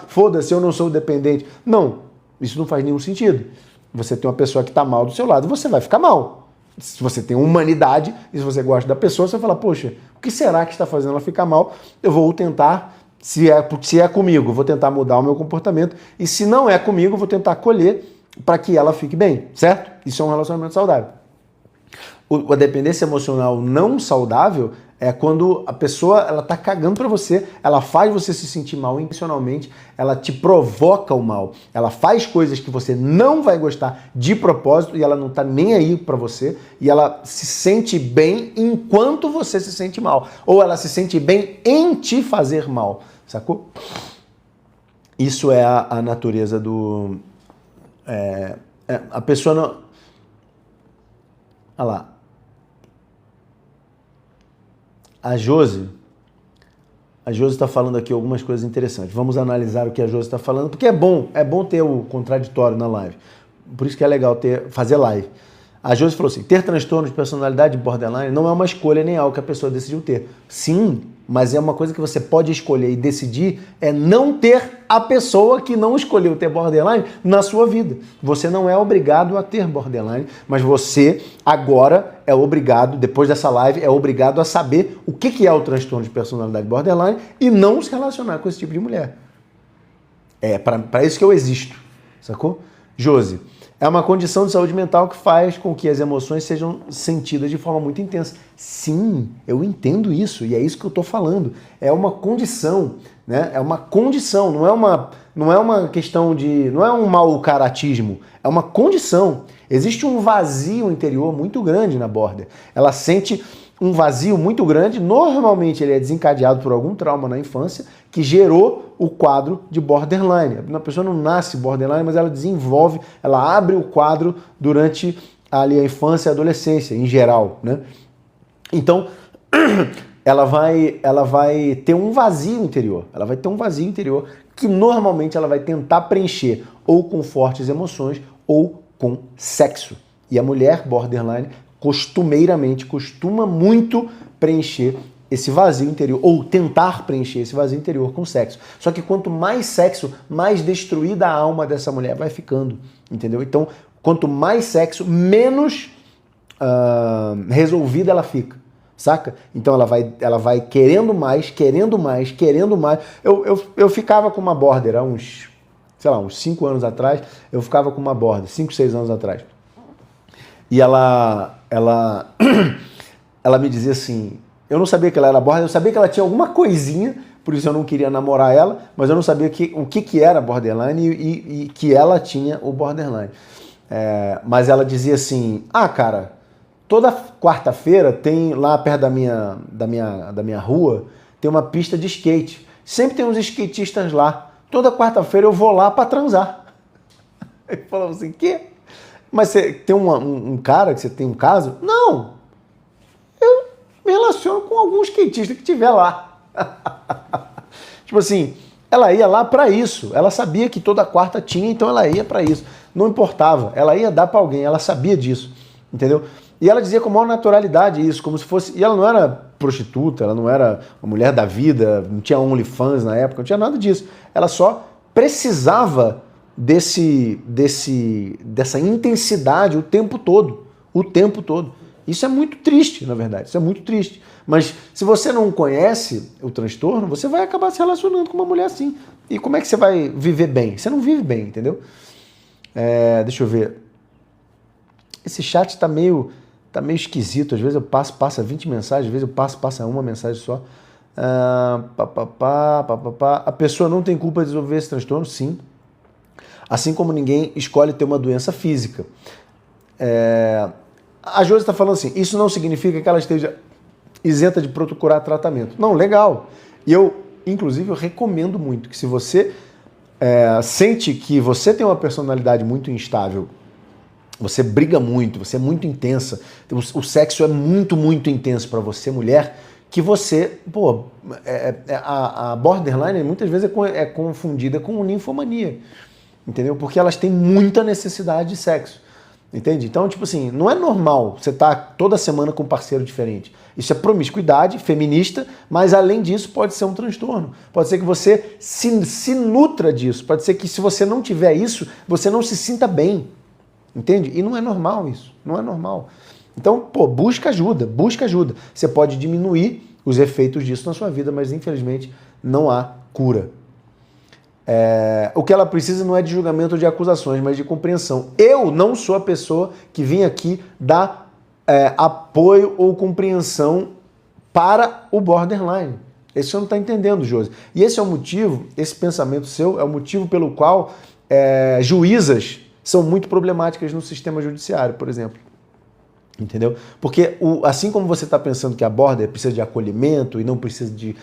foda-se, eu não sou dependente. Não, isso não faz nenhum sentido. Você tem uma pessoa que tá mal do seu lado, você vai ficar mal. Se você tem humanidade e se você gosta da pessoa, você fala, poxa, o que será que está fazendo ela ficar mal? Eu vou tentar, se é comigo, vou tentar mudar o meu comportamento. E se não é comigo, eu vou tentar acolher para que ela fique bem, certo? Isso é um relacionamento saudável. A dependência emocional não saudável é quando a pessoa ela tá cagando para você, ela faz você se sentir mal intencionalmente, ela te provoca o mal, ela faz coisas que você não vai gostar de propósito e ela não tá nem aí para você e ela se sente bem enquanto você se sente mal, ou ela se sente bem em te fazer mal, sacou? Isso é a natureza do... a pessoa não... Olha lá. A Josi está falando aqui algumas coisas interessantes. Vamos analisar o que a Josi está falando, porque é bom ter o contraditório na live. Por isso que é legal fazer live. A Josi falou assim, ter transtorno de personalidade borderline não é uma escolha nem algo que a pessoa decidiu ter. Sim, mas é uma coisa que você pode escolher e decidir é não ter a pessoa que não escolheu ter borderline na sua vida. Você não é obrigado a ter borderline, mas você agora é obrigado, depois dessa live, é obrigado a saber o que é o transtorno de personalidade borderline e não se relacionar com esse tipo de mulher. É para isso que eu existo, sacou? Josi, é uma condição de saúde mental que faz com que as emoções sejam sentidas de forma muito intensa. Sim, eu entendo isso e é isso que eu estou falando. É uma condição, né? É uma condição, não é uma questão de... não é um mau caratismo, é uma condição. Existe um vazio interior muito grande na border. Ela sente um vazio muito grande, normalmente ele é desencadeado por algum trauma na infância que gerou o quadro de borderline. A pessoa não nasce borderline, mas ela desenvolve, ela abre o quadro durante ali a infância e a adolescência, em geral, né? Então, ela vai ter um vazio interior. Ela vai ter um vazio interior que normalmente ela vai tentar preencher ou com fortes emoções ou com sexo. E a mulher borderline costumeiramente costuma muito preencher esse vazio interior, ou tentar preencher esse vazio interior com sexo. Só que quanto mais sexo, mais destruída a alma dessa mulher vai ficando, entendeu? Então, quanto mais sexo, menos resolvida ela fica, saca? Então ela vai querendo mais, querendo mais, querendo mais. Eu ficava com uma border há uns 5 anos atrás, eu ficava com uma border, 5, 6 anos atrás. E ela me dizia assim, eu não sabia que ela era borderline, eu sabia que ela tinha alguma coisinha, por isso eu não queria namorar ela, mas eu não sabia o que era borderline e que ela tinha o borderline. Mas ela dizia assim, cara, toda quarta-feira tem lá perto da minha rua, tem uma pista de skate. Sempre tem uns skatistas lá. Toda quarta-feira eu vou lá para transar. Ele falou assim, quê? Mas você tem um cara que você tem um caso? Não! Eu me relaciono com algum skatista que tiver lá. Tipo assim, ela ia lá para isso. Ela sabia que toda quarta tinha, então ela ia para isso. Não importava. Ela ia dar para alguém, ela sabia disso. Entendeu? E ela dizia com maior naturalidade isso, como se fosse... E ela não era prostituta, ela não era uma mulher da vida, não tinha OnlyFans na época, não tinha nada disso. Ela só precisava dessa intensidade o tempo todo. O tempo todo. Isso é muito triste, na verdade. Isso é muito triste. Mas se você não conhece o transtorno, você vai acabar se relacionando com uma mulher assim. E como é que você vai viver bem? Você não vive bem, entendeu? Deixa eu ver. Esse chat tá meio esquisito. Às vezes eu passa 20 mensagens, às vezes eu passa uma mensagem só. A pessoa não tem culpa de desenvolver esse transtorno? Sim. Assim como ninguém escolhe ter uma doença física. A Josi está falando assim, isso não significa que ela esteja isenta de procurar tratamento. Não, legal. E eu, inclusive, eu recomendo muito que se você sente que você tem uma personalidade muito instável, você briga muito, você é muito intensa, o sexo é muito, muito intenso para você, mulher, que você, a borderline muitas vezes é confundida com ninfomania, entendeu? Porque elas têm muita necessidade de sexo, entende? Então, tipo assim, não é normal você estar toda semana com um parceiro diferente. Isso é promiscuidade feminista, mas além disso pode ser um transtorno. Pode ser que você se nutra disso, pode ser que se você não tiver isso, você não se sinta bem. Entende? E não é normal isso, não é normal. Então, busca ajuda, busca ajuda. Você pode diminuir os efeitos disso na sua vida, mas infelizmente não há cura. O que ela precisa não é de julgamento ou de acusações, mas de compreensão. Eu não sou a pessoa que vim aqui dar apoio ou compreensão para o borderline. Esse você não está entendendo, Josi. E esse é o motivo, esse pensamento seu é o motivo pelo qual juízas são muito problemáticas no sistema judiciário, por exemplo. Entendeu? Porque assim como você está pensando que a border precisa de acolhimento e não precisa de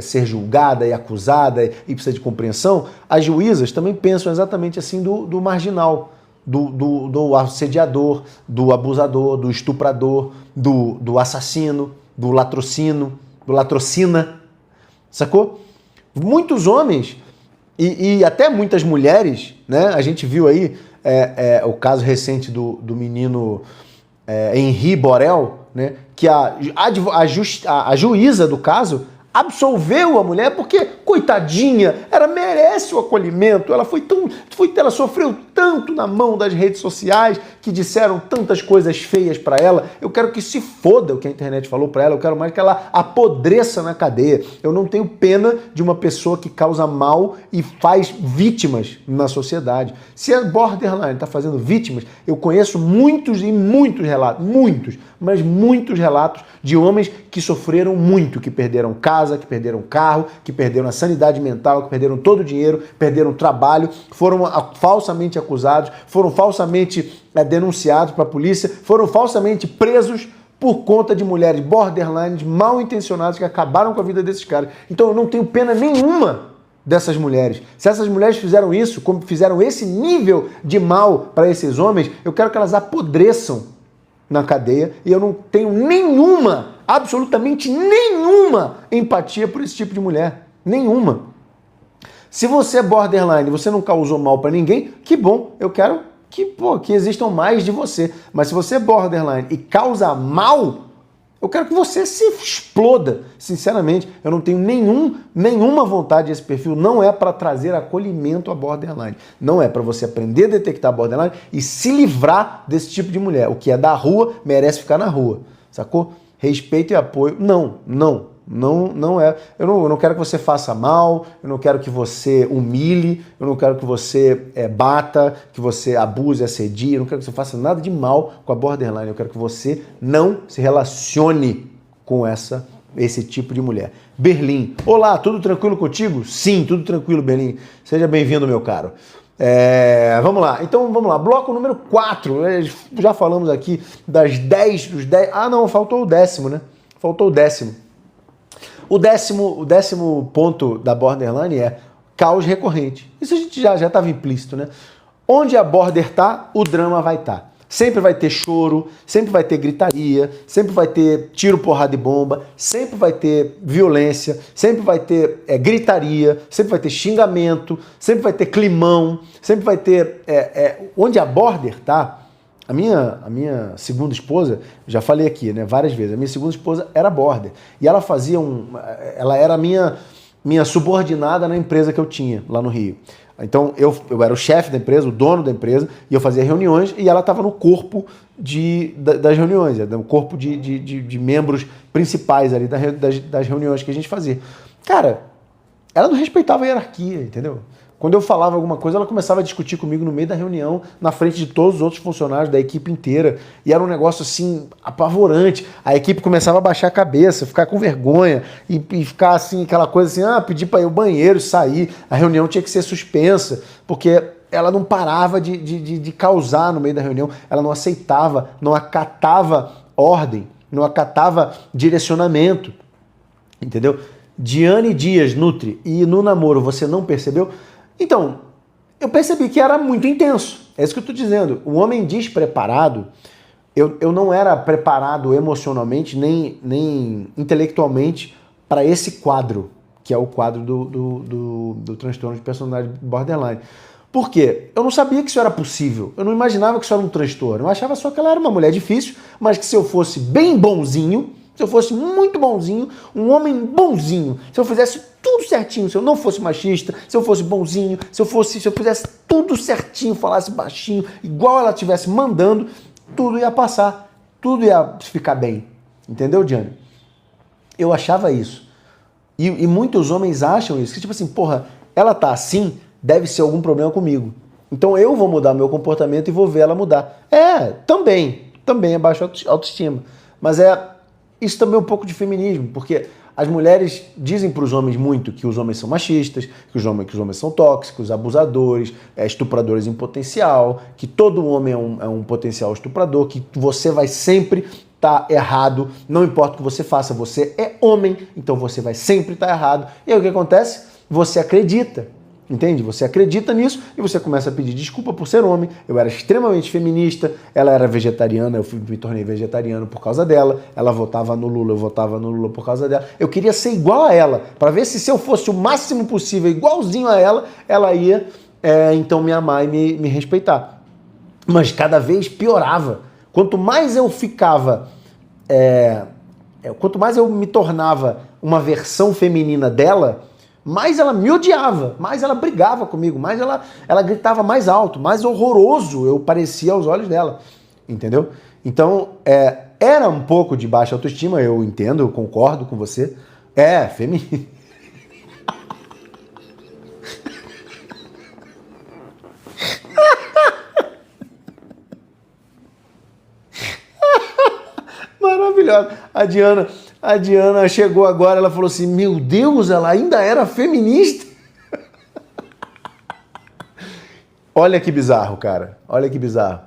ser julgada e acusada e precisa de compreensão, as juízas também pensam exatamente assim do marginal, do assediador, do abusador, do estuprador, do assassino, do latrocina, sacou? Muitos homens e até muitas mulheres, né? A gente viu aí o caso recente do menino Henri Borel, né? Que a juíza do caso absolveu a mulher porque, coitadinha, ela merece o acolhimento, ela sofreu tanto na mão das redes sociais que disseram tantas coisas feias pra ela. Eu quero que se foda o que a internet falou pra ela, eu quero mais que ela apodreça na cadeia. Eu não tenho pena de uma pessoa que causa mal e faz vítimas na sociedade. Se a borderline tá fazendo vítimas, eu conheço muitos relatos, mas muitos relatos de homens que sofreram muito, que perderam casa, que perderam carro, que perderam a sanidade mental, que perderam todo o dinheiro, perderam o trabalho, foram falsamente acusados, foram falsamente denunciados para a polícia, foram falsamente presos por conta de mulheres borderlines mal intencionadas que acabaram com a vida desses caras. Então eu não tenho pena nenhuma dessas mulheres. Se essas mulheres fizeram isso, como fizeram esse nível de mal para esses homens, eu quero que elas apodreçam na cadeia e eu não tenho nenhuma, absolutamente nenhuma empatia por esse tipo de mulher. Nenhuma. Se você é borderline e você não causou mal pra ninguém, que bom, eu quero que existam mais de você. Mas se você é borderline e causa mal, eu quero que você se exploda. Sinceramente, eu não tenho nenhuma vontade desse perfil. Não é para trazer acolhimento a borderline. Não é para você aprender a detectar borderline e se livrar desse tipo de mulher. O que é da rua merece ficar na rua. Sacou? Respeito e apoio. Não é. Eu não quero que você faça mal, eu não quero que você humilhe, eu não quero que você bata, que você abuse, assedie, eu não quero que você faça nada de mal com a borderline, eu quero que você não se relacione com esse tipo de mulher. Berlim. Olá, tudo tranquilo contigo? Sim, tudo tranquilo, Berlim. Seja bem-vindo, meu caro. Vamos lá. Então, vamos lá. Bloco número 4. Já falamos aqui dos 10. Ah, não, faltou o 10º, né? Faltou o 10º. O décimo ponto da borderline é caos recorrente. Isso a gente já estava implícito, né? Onde a border tá, o drama vai estar. Sempre vai ter choro, sempre vai ter gritaria, sempre vai ter tiro, porrada e bomba, sempre vai ter violência, sempre vai ter gritaria, sempre vai ter xingamento, sempre vai ter climão, sempre vai ter... onde a border tá... A minha segunda esposa, já falei aqui, né, várias vezes, a minha segunda esposa era border. E ela fazia ela era a minha subordinada na empresa que eu tinha lá no Rio. Então eu era o chefe da empresa, o dono da empresa, e eu fazia reuniões e ela estava no corpo das reuniões, no corpo de membros principais ali das reuniões que a gente fazia. Cara, ela não respeitava a hierarquia, entendeu? Quando eu falava alguma coisa, ela começava a discutir comigo no meio da reunião, na frente de todos os outros funcionários da equipe inteira. E era um negócio assim, apavorante. A equipe começava a baixar a cabeça, ficar com vergonha e ficar assim, aquela coisa assim, pedir para ir ao banheiro, sair. A reunião tinha que ser suspensa, porque ela não parava de causar no meio da reunião. Ela não aceitava, não acatava ordem, não acatava direcionamento. Entendeu? Diane Dias, Nutri, e no namoro você não percebeu? Então, eu percebi que era muito intenso. É isso que eu estou dizendo. O homem despreparado, eu não era preparado emocionalmente nem intelectualmente para esse quadro, que é o quadro do transtorno de personalidade borderline. Por quê? Eu não sabia que isso era possível. Eu não imaginava que isso era um transtorno. Eu achava só que ela era uma mulher difícil, mas que se eu fosse bem bonzinho, se eu fosse muito bonzinho, um homem bonzinho, se eu fizesse tudo certinho, se eu não fosse machista, se eu fosse bonzinho, se eu fizesse tudo certinho, falasse baixinho, igual ela estivesse mandando, tudo ia passar, tudo ia ficar bem. Entendeu, Diane? Eu achava isso. E muitos homens acham isso, que tipo assim, porra, ela tá assim, deve ser algum problema comigo. Então eu vou mudar meu comportamento e vou ver ela mudar. Também é baixa autoestima. Mas isso também é um pouco de feminismo, porque as mulheres dizem para os homens muito que os homens são machistas, que os homens são tóxicos, abusadores, estupradores em potencial, que todo homem é um potencial estuprador, que você vai sempre estar errado, não importa o que você faça, você é homem, então você vai sempre estar errado. E aí o que acontece? Você acredita. Entende? Você acredita nisso e você começa a pedir desculpa por ser homem. Eu era extremamente feminista, ela era vegetariana, eu me tornei vegetariano por causa dela, ela votava no Lula, eu votava no Lula por causa dela. Eu queria ser igual a ela, para ver se eu fosse o máximo possível igualzinho a ela ia então me amar e me respeitar. Mas cada vez piorava. Quanto mais eu ficava, quanto mais eu me tornava uma versão feminina dela, mais ela me odiava, mais ela brigava comigo, mais ela gritava mais alto, mais horroroso eu parecia aos olhos dela, entendeu? Então, era um pouco de baixa autoestima, eu entendo, eu concordo com você, feminino. Maravilhosa. A Diana chegou agora, ela falou assim, meu Deus, ela ainda era feminista? Olha que bizarro, cara. Olha que bizarro.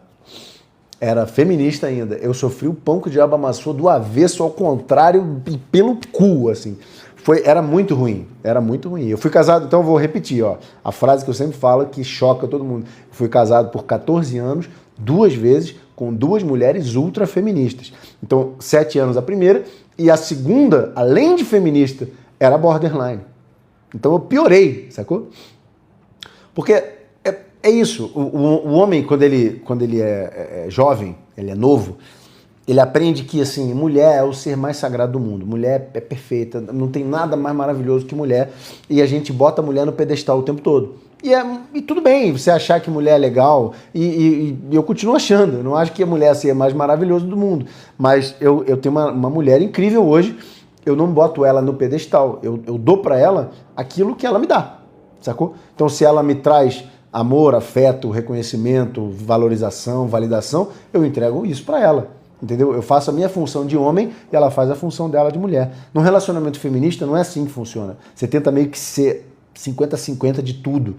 Era feminista ainda. Eu sofri o pão que o diabo amassou do avesso, ao contrário, pelo cu, assim. Era muito ruim. Era muito ruim. Eu fui casado, então eu vou repetir, ó. A frase que eu sempre falo que choca todo mundo. Eu fui casado por 14 anos, 2 vezes, com 2 mulheres ultrafeministas. Então, 7 anos a primeira, e a segunda, além de feminista, era borderline. Então eu piorei, sacou? Porque é isso, o homem, quando ele é jovem, ele é novo, ele aprende que, assim, mulher é o ser mais sagrado do mundo. Mulher é perfeita, não tem nada mais maravilhoso que mulher. E a gente bota a mulher no pedestal o tempo todo. E tudo bem você achar que mulher é legal, e eu continuo achando. Eu não acho que a mulher seja mais maravilhosa do mundo. Mas eu tenho uma mulher incrível hoje, eu não boto ela no pedestal. Eu dou pra ela aquilo que ela me dá, sacou? Então, se ela me traz amor, afeto, reconhecimento, valorização, validação, eu entrego isso pra ela. Entendeu? Eu faço a minha função de homem e ela faz a função dela de mulher. Num relacionamento feminista não é assim que funciona. Você tenta meio que ser 50-50 de tudo.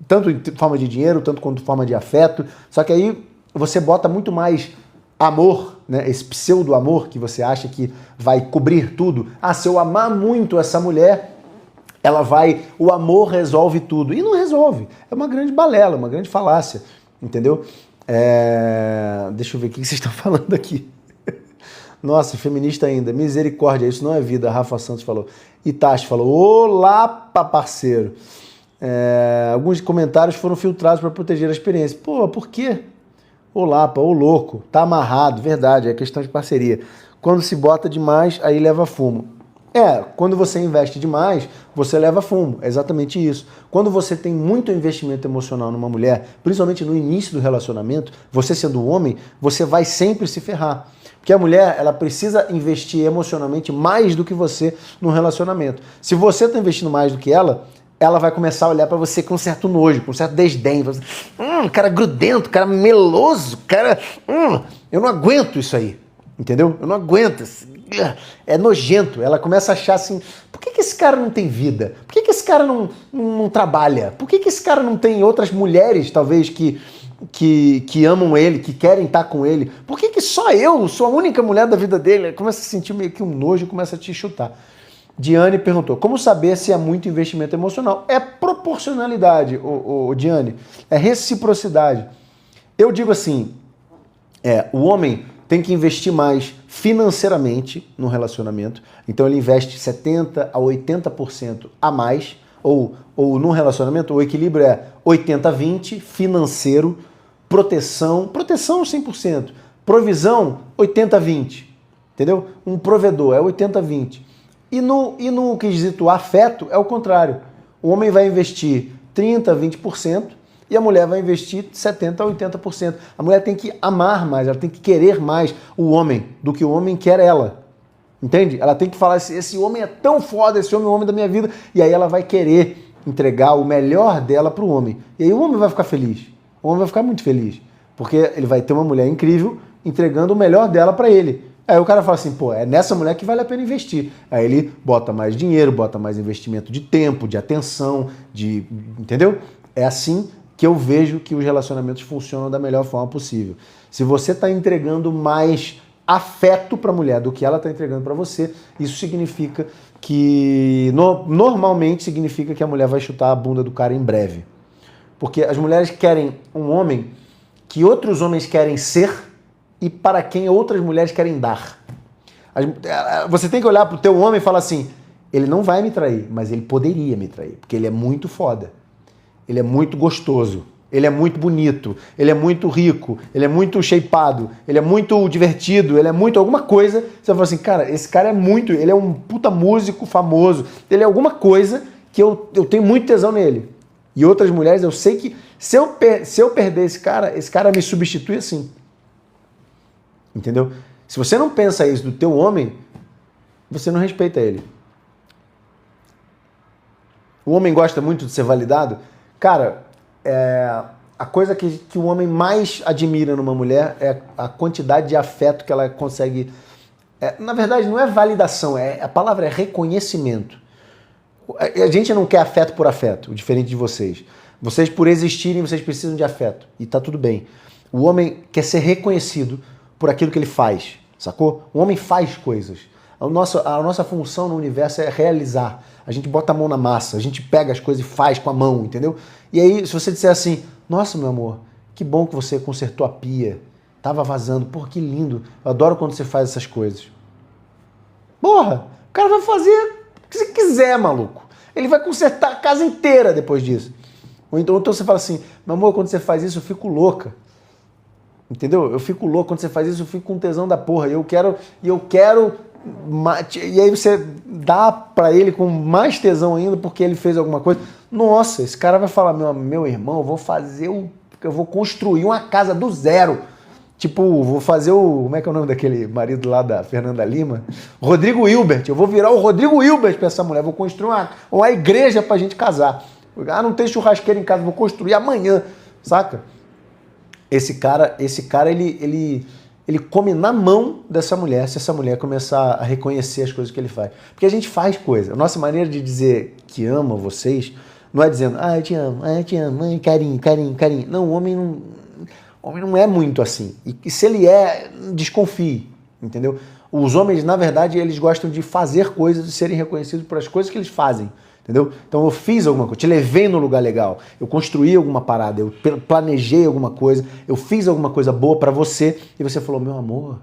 Tanto em forma de dinheiro, tanto quanto em forma de afeto. Só que aí você bota muito mais amor, né? Esse pseudo-amor que você acha que vai cobrir tudo. Ah, se eu amar muito essa mulher, o amor resolve tudo. E não resolve. É uma grande balela, uma grande falácia. Entendeu? Deixa eu ver o que vocês estão falando aqui. Nossa, feminista ainda. Misericórdia, isso não é vida. Rafa Santos falou. Itachi falou. Olá, parceiro. Alguns comentários foram filtrados para proteger a experiência. Pô, por quê? Olá, ô louco. Tá amarrado, verdade. É questão de parceria. Quando se bota demais, aí leva fumo. Quando você investe demais, você leva fumo. É exatamente isso. Quando você tem muito investimento emocional numa mulher, principalmente no início do relacionamento, você sendo homem, você vai sempre se ferrar. Porque a mulher, ela precisa investir emocionalmente mais do que você no relacionamento. Se você está investindo mais do que ela vai começar a olhar pra você com um certo nojo, com um certo desdém. Cara grudento, cara meloso, cara... eu não aguento isso aí. Entendeu? Eu não aguento. É nojento. Ela começa a achar assim, por que esse cara não tem vida? Por que esse cara não trabalha? Por que esse cara não tem outras mulheres, talvez, que amam ele, que querem estar com ele? Por que só eu sou a única mulher da vida dele? Começa a sentir meio que um nojo e começa a te chutar. Diane perguntou, como saber se é muito investimento emocional? É proporcionalidade, Diane. É reciprocidade. Eu digo assim, o homem tem que investir mais financeiramente no relacionamento, então ele investe 70% a 80% a mais, ou no relacionamento o equilíbrio é 80-20, financeiro, proteção 100%, provisão 80-20, entendeu? Um provedor é 80-20. E no quesito afeto é o contrário, o homem vai investir 30-20%, e a mulher vai investir 70% a 80%. A mulher tem que amar mais, ela tem que querer mais o homem do que o homem quer ela. Entende? Ela tem que falar, esse homem é tão foda, esse homem é o homem da minha vida. E aí ela vai querer entregar o melhor dela pro homem. E aí o homem vai ficar feliz. O homem vai ficar muito feliz. Porque ele vai ter uma mulher incrível entregando o melhor dela para ele. Aí o cara fala assim, pô, é nessa mulher que vale a pena investir. Aí ele bota mais dinheiro, bota mais investimento de tempo, de atenção, entendeu? É assim que eu vejo que os relacionamentos funcionam da melhor forma possível. Se você está entregando mais afeto para a mulher do que ela está entregando para você, isso significa que, normalmente significa que a mulher vai chutar a bunda do cara em breve. Porque as mulheres querem um homem que outros homens querem ser e para quem outras mulheres querem dar. Você tem que olhar para o teu homem e falar assim, ele não vai me trair, mas ele poderia me trair, porque ele é muito foda. Ele é muito gostoso, ele é muito bonito, ele é muito rico, ele é muito shapeado, ele é muito divertido, ele é muito alguma coisa. Você vai falar assim, cara, esse cara ele é um puta músico famoso, ele é alguma coisa que eu tenho muito tesão nele. E outras mulheres, eu sei que se eu perder esse cara me substitui assim. Entendeu? Se você não pensa isso do teu homem, você não respeita ele. O homem gosta muito de ser validado. Cara, a coisa que o homem mais admira numa mulher é a quantidade de afeto que ela consegue... na verdade, não é validação, a palavra é reconhecimento. A gente não quer afeto por afeto, diferente de vocês. Vocês, por existirem, vocês precisam de afeto. E tá tudo bem. O homem quer ser reconhecido por aquilo que ele faz, sacou? O homem faz coisas. A nossa função no universo é realizar. A gente bota a mão na massa, a gente pega as coisas e faz com a mão, entendeu? E aí, se você disser assim, nossa, meu amor, que bom que você consertou a pia, tava vazando. Porra, que lindo. Eu adoro quando você faz essas coisas. Porra, o cara vai fazer o que você quiser, maluco. Ele vai consertar a casa inteira depois disso. Ou então você fala assim, meu amor, quando você faz isso, eu fico louca. Entendeu? Eu fico louco. Quando você faz isso, eu fico com tesão da porra. E eu quero... E aí você dá pra ele com mais tesão ainda porque ele fez alguma coisa. Nossa, esse cara vai falar, meu irmão, eu vou construir uma casa do zero. Tipo, vou fazer como é que é o nome daquele marido lá da Fernanda Lima? Rodrigo Hilbert. Eu vou virar o Rodrigo Hilbert pra essa mulher. Vou construir uma igreja pra gente casar. Ah, não tem churrasqueira em casa, vou construir amanhã. Saca? Esse cara, ele come na mão dessa mulher, se essa mulher começar a reconhecer as coisas que ele faz. Porque a gente faz coisa. A nossa maneira de dizer que ama vocês não é dizendo, eu te amo, carinho, carinho, carinho. Não, o homem não é muito assim. E se ele é, desconfie, entendeu? Os homens, na verdade, eles gostam de fazer coisas, de serem reconhecidos por as coisas que eles fazem. Entendeu? Então eu fiz alguma coisa, te levei no lugar legal, eu construí alguma parada, eu planejei alguma coisa, eu fiz alguma coisa boa pra você e você falou, meu amor,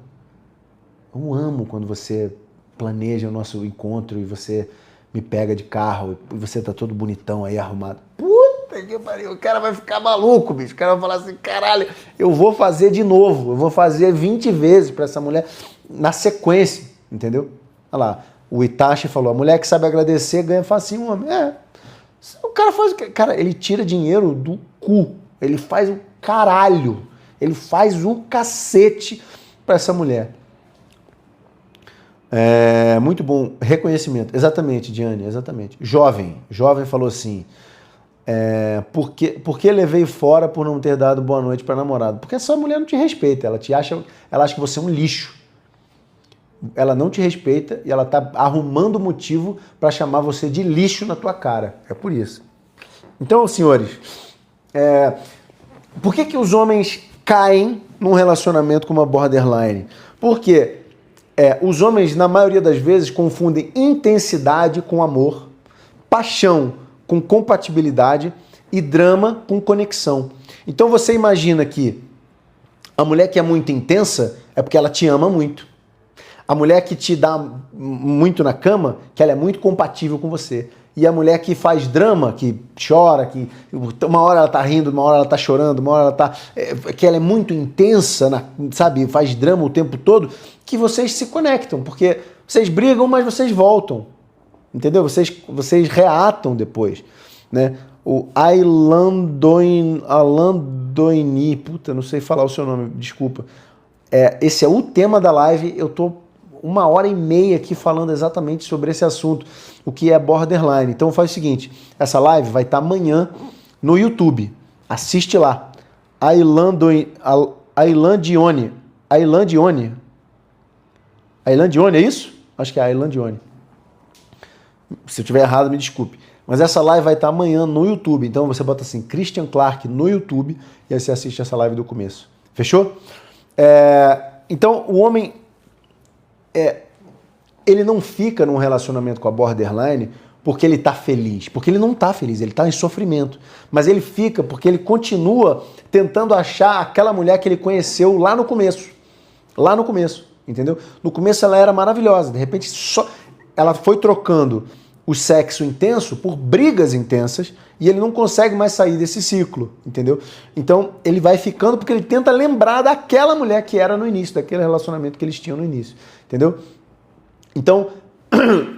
eu amo quando você planeja o nosso encontro e você me pega de carro e você tá todo bonitão aí, arrumado. Puta que pariu, o cara vai ficar maluco, bicho. O cara vai falar assim, caralho, eu vou fazer de novo, eu vou fazer 20 vezes pra essa mulher na sequência, entendeu? Olha lá. O Itachi falou, a mulher que sabe agradecer ganha facinho, homem. O cara faz o que? Cara, ele tira dinheiro do cu. Ele faz o caralho. Ele faz o cacete pra essa mulher. Muito bom. Reconhecimento. Exatamente, Diane, exatamente. Jovem falou assim, por que levei fora por não ter dado boa noite pra namorado? Porque essa mulher não te respeita. Ela acha que você é um lixo. Ela não te respeita e ela tá arrumando motivo para chamar você de lixo na tua cara. É por isso. Então, senhores, por que os homens caem num relacionamento com uma borderline? Porque os homens, na maioria das vezes, confundem intensidade com amor, paixão com compatibilidade e drama com conexão. Então você imagina que a mulher que é muito intensa é porque ela te ama muito. A mulher que te dá muito na cama, que ela é muito compatível com você. E a mulher que faz drama, que chora, que uma hora ela tá rindo, uma hora ela tá chorando, uma hora ela tá... que ela é muito intensa, sabe? Faz drama o tempo todo, que vocês se conectam, porque vocês brigam, mas vocês voltam. Entendeu? Vocês reatam depois, né? O Alandoini, puta, não sei falar o seu nome, desculpa. Esse é o tema da live, eu tô 1h30 aqui falando exatamente sobre esse assunto, o que é borderline. Então faz o seguinte, essa live vai estar amanhã no YouTube, assiste lá. Ailandione, é isso? Acho que é Ailandione. Se eu estiver errado, me desculpe. Mas essa live vai estar amanhã no YouTube, então você bota assim, Christian Clark no YouTube, e aí você assiste essa live do começo. Fechou? Então o homem... ele não fica num relacionamento com a borderline porque ele tá feliz, porque ele não tá feliz, ele tá em sofrimento, mas ele fica porque ele continua tentando achar aquela mulher que ele conheceu lá no começo, entendeu? No começo ela era maravilhosa, de repente ela foi trocando o sexo intenso por brigas intensas e ele não consegue mais sair desse ciclo, entendeu? Então ele vai ficando porque ele tenta lembrar daquela mulher que era no início, daquele relacionamento que eles tinham no início, entendeu? Então,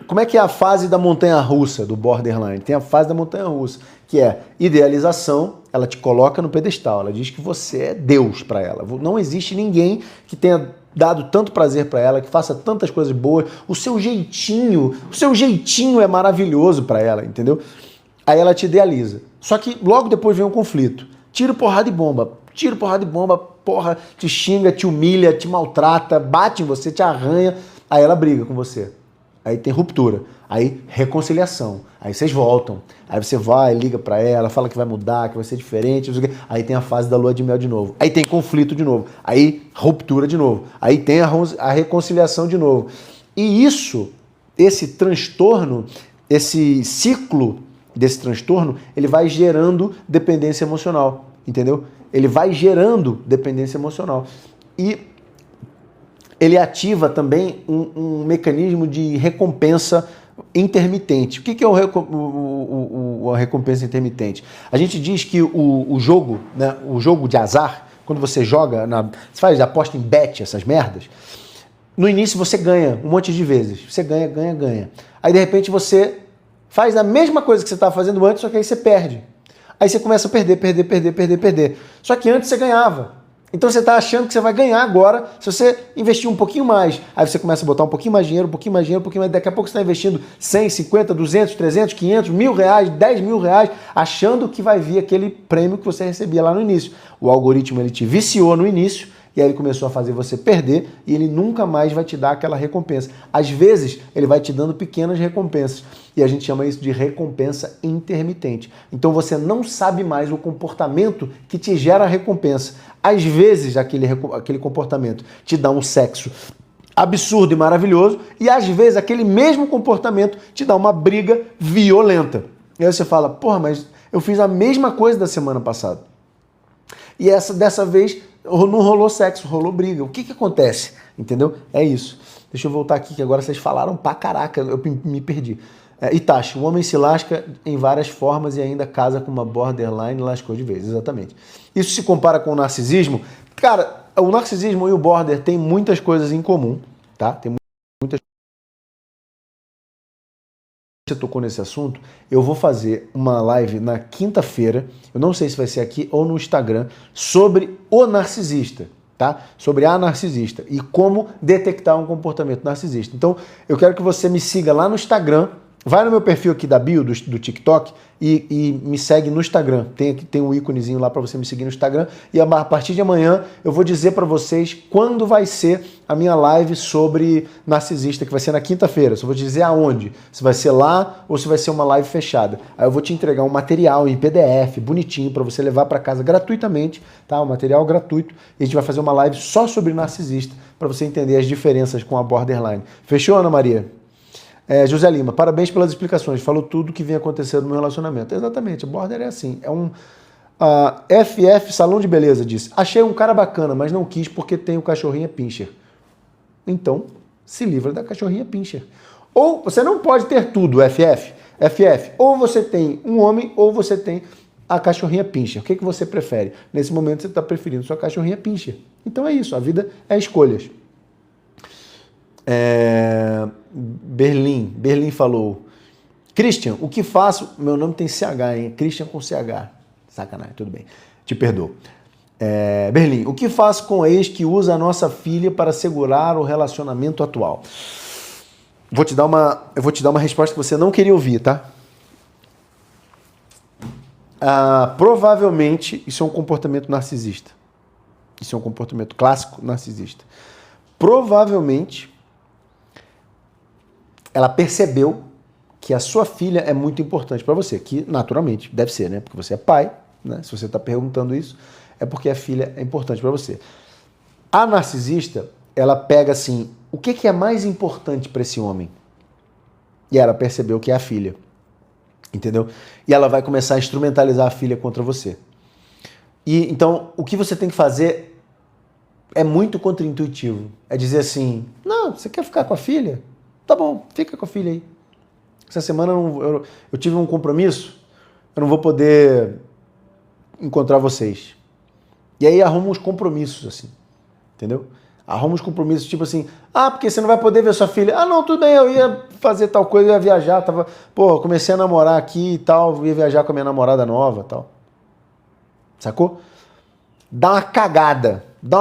como é que é a fase da montanha-russa do borderline? Tem a fase da montanha-russa, que é idealização, ela te coloca no pedestal, ela diz que você é Deus para ela. Não existe ninguém que tenha dado tanto prazer para ela, que faça tantas coisas boas, o seu jeitinho é maravilhoso para ela, entendeu? Aí ela te idealiza. Só que logo depois vem um conflito. Tiro, porrada e bomba, porra, te xinga, te humilha, te maltrata, bate em você, te arranha, aí ela briga com você. Aí tem ruptura, aí reconciliação, aí vocês voltam, aí você vai, liga pra ela, fala que vai mudar, que vai ser diferente, não sei o quê. Aí tem a fase da lua de mel de novo, aí tem conflito de novo, aí ruptura de novo, aí tem a reconciliação de novo. E esse transtorno, esse ciclo desse transtorno, ele vai gerando dependência emocional, entendeu? Ele vai gerando dependência emocional. e ele ativa também um mecanismo de recompensa intermitente. O que é a recompensa intermitente? A gente diz que o jogo, né, o jogo de azar, quando você joga, você faz aposta em bet, essas merdas, no início você ganha um monte de vezes. Você ganha, ganha, ganha. Aí de repente você faz a mesma coisa que você estava fazendo antes, só que aí você perde. Aí você começa a perder. Só que antes você ganhava. Então você está achando que você vai ganhar agora se você investir um pouquinho mais. Aí você começa a botar um pouquinho mais de dinheiro, daqui a pouco você está investindo 100, 50, 200, 300, 500, R$1.000, R$10.000, achando que vai vir aquele prêmio que você recebia lá no início. O algoritmo ele te viciou no início, e aí ele começou a fazer você perder e ele nunca mais vai te dar aquela recompensa. Às vezes, ele vai te dando pequenas recompensas e a gente chama isso de recompensa intermitente. Então você não sabe mais o comportamento que te gera a recompensa. Às vezes, aquele comportamento te dá um sexo absurdo e maravilhoso e às vezes aquele mesmo comportamento te dá uma briga violenta. E aí você fala, porra, mas eu fiz a mesma coisa da semana passada. E dessa vez não rolou sexo, rolou briga. O que acontece? Entendeu? É isso. Deixa eu voltar aqui, que agora vocês falaram pra caraca, eu me perdi. Itachi, o homem se lasca em várias formas e ainda casa com uma borderline e lascou de vez. Exatamente. Isso se compara com o narcisismo? Cara, o narcisismo e o border têm muitas coisas em comum, tá? Tem muitas. Você tocou nesse assunto, eu vou fazer uma live na quinta-feira, eu não sei se vai ser aqui ou no Instagram, sobre o narcisista, tá? Sobre a narcisista e como detectar um comportamento narcisista. Então, eu quero que você me siga lá no Instagram, vai no meu perfil aqui da bio, do TikTok, e me segue no Instagram. Tem um íconezinho lá para você me seguir no Instagram. E a partir de amanhã eu vou dizer para vocês quando vai ser a minha live sobre narcisista, que vai ser na quinta-feira. Só vou dizer aonde. Se vai ser lá ou se vai ser uma live fechada. Aí eu vou te entregar um material em PDF, bonitinho, para você levar para casa gratuitamente, tá? Um material gratuito. E a gente vai fazer uma live só sobre narcisista, para você entender as diferenças com a borderline. Fechou, Ana Maria? José Lima, parabéns pelas explicações, falou tudo o que vem acontecendo no meu relacionamento. Exatamente, o border é assim, FF Salão de Beleza disse, achei um cara bacana, mas não quis porque tem o cachorrinha pincher. Então, se livra da cachorrinha pincher. Ou você não pode ter tudo, FF, ou você tem um homem ou você tem a cachorrinha pincher. O que você prefere? Nesse momento você está preferindo sua cachorrinha pincher. Então é isso, a vida é escolhas. Berlim falou, Christian, o que faço? Meu nome tem CH, hein? Christian com CH. Sacanagem, tudo bem. Te perdoo. Berlim, o que faço com a ex que usa a nossa filha para segurar o relacionamento atual? Eu vou te dar uma resposta que você não queria ouvir, tá? Provavelmente isso é um comportamento narcisista. Isso é um comportamento clássico narcisista. Provavelmente ela percebeu que a sua filha é muito importante para você, que naturalmente deve ser, né? Porque você é pai, né? Se você está perguntando isso, é porque a filha é importante para você. A narcisista, ela pega assim, o que é mais importante para esse homem? E ela percebeu que é a filha, entendeu? E ela vai começar a instrumentalizar a filha contra você. E então, o que você tem que fazer é muito contraintuitivo. É dizer assim, não, você quer ficar com a filha? Tá bom, fica com a filha aí. Essa semana eu tive um compromisso, eu não vou poder encontrar vocês. E aí arruma uns compromissos, assim, entendeu? Arruma uns compromissos, tipo assim, porque você não vai poder ver sua filha. Não, tudo bem, eu ia fazer tal coisa, eu ia viajar, comecei a namorar aqui e tal, ia viajar com a minha namorada nova e tal. Sacou? Dá uma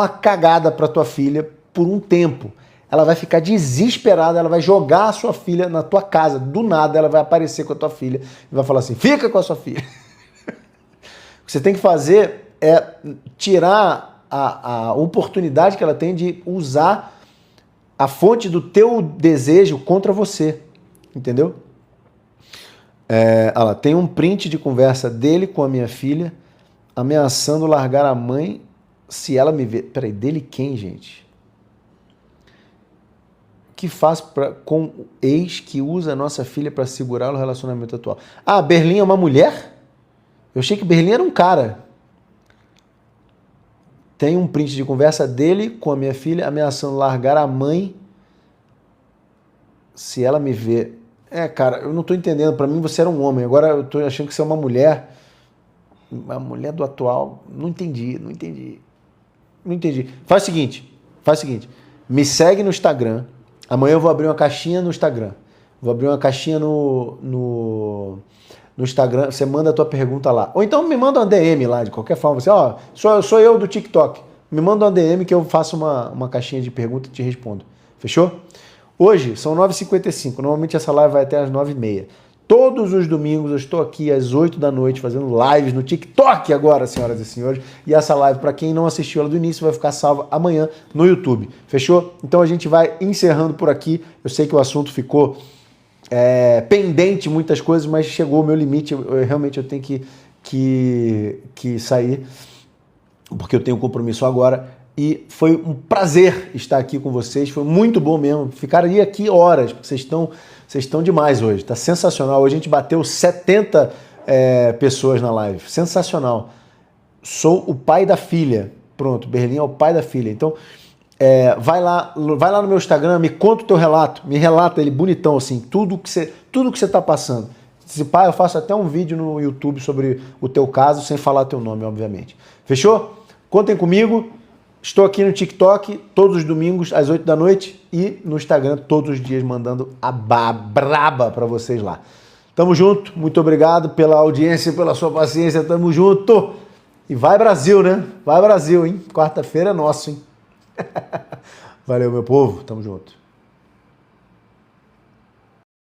cagada pra tua filha por um tempo. Ela vai ficar desesperada, ela vai jogar a sua filha na tua casa. Do nada ela vai aparecer com a tua filha e vai falar assim, fica com a sua filha. O que você tem que fazer é tirar a oportunidade que ela tem de usar a fonte do teu desejo contra você. Entendeu? Tem um print de conversa dele com a minha filha, ameaçando largar a mãe se ela me ver. Peraí, dele quem, gente? Que faz com o ex que usa a nossa filha para segurar o relacionamento atual? Berlim é uma mulher? Eu achei que Berlim era um cara. tem um print de conversa dele com a minha filha ameaçando largar a mãe se ela me vê. Cara, eu não tô entendendo. Pra mim você era um homem, agora eu tô achando que você é uma mulher. Uma mulher do atual. Não entendi. Faz o seguinte. Me segue no Instagram. Amanhã eu vou abrir uma caixinha no Instagram. Vou abrir uma caixinha no Instagram. Você manda a tua pergunta lá. Ou então me manda uma DM lá, de qualquer forma. Você, sou eu do TikTok. Me manda uma DM que eu faço uma caixinha de pergunta e te respondo. Fechou? Hoje são 9h55. Normalmente essa live vai até às 9h30. Todos os domingos eu estou aqui às 8 da noite fazendo lives no TikTok agora, senhoras e senhores. E essa live, para quem não assistiu ela do início, vai ficar salva amanhã no YouTube. Fechou? Então a gente vai encerrando por aqui. Eu sei que o assunto ficou pendente, muitas coisas, mas chegou o meu limite. Realmente eu tenho que sair, porque eu tenho um compromisso agora. E foi um prazer estar aqui com vocês. Foi muito bom mesmo. Ficaria aqui horas, porque vocês estão demais hoje. Tá sensacional. Hoje a gente bateu 70 pessoas na live. Sensacional. Sou o pai da filha. Pronto, Berlim é o pai da filha. Então, vai lá no meu Instagram, me conta o teu relato. Me relata ele bonitão, assim, tudo que você tá passando. Se pá, eu faço até um vídeo no YouTube sobre o teu caso, sem falar teu nome, obviamente. Fechou? Contem comigo. Estou aqui no TikTok todos os domingos às 8 da noite e no Instagram todos os dias mandando a braba para vocês lá. Tamo junto, muito obrigado pela audiência, pela sua paciência, tamo junto. E vai Brasil, né? Vai Brasil, hein? Quarta-feira é nosso, hein? Valeu, meu povo, tamo junto.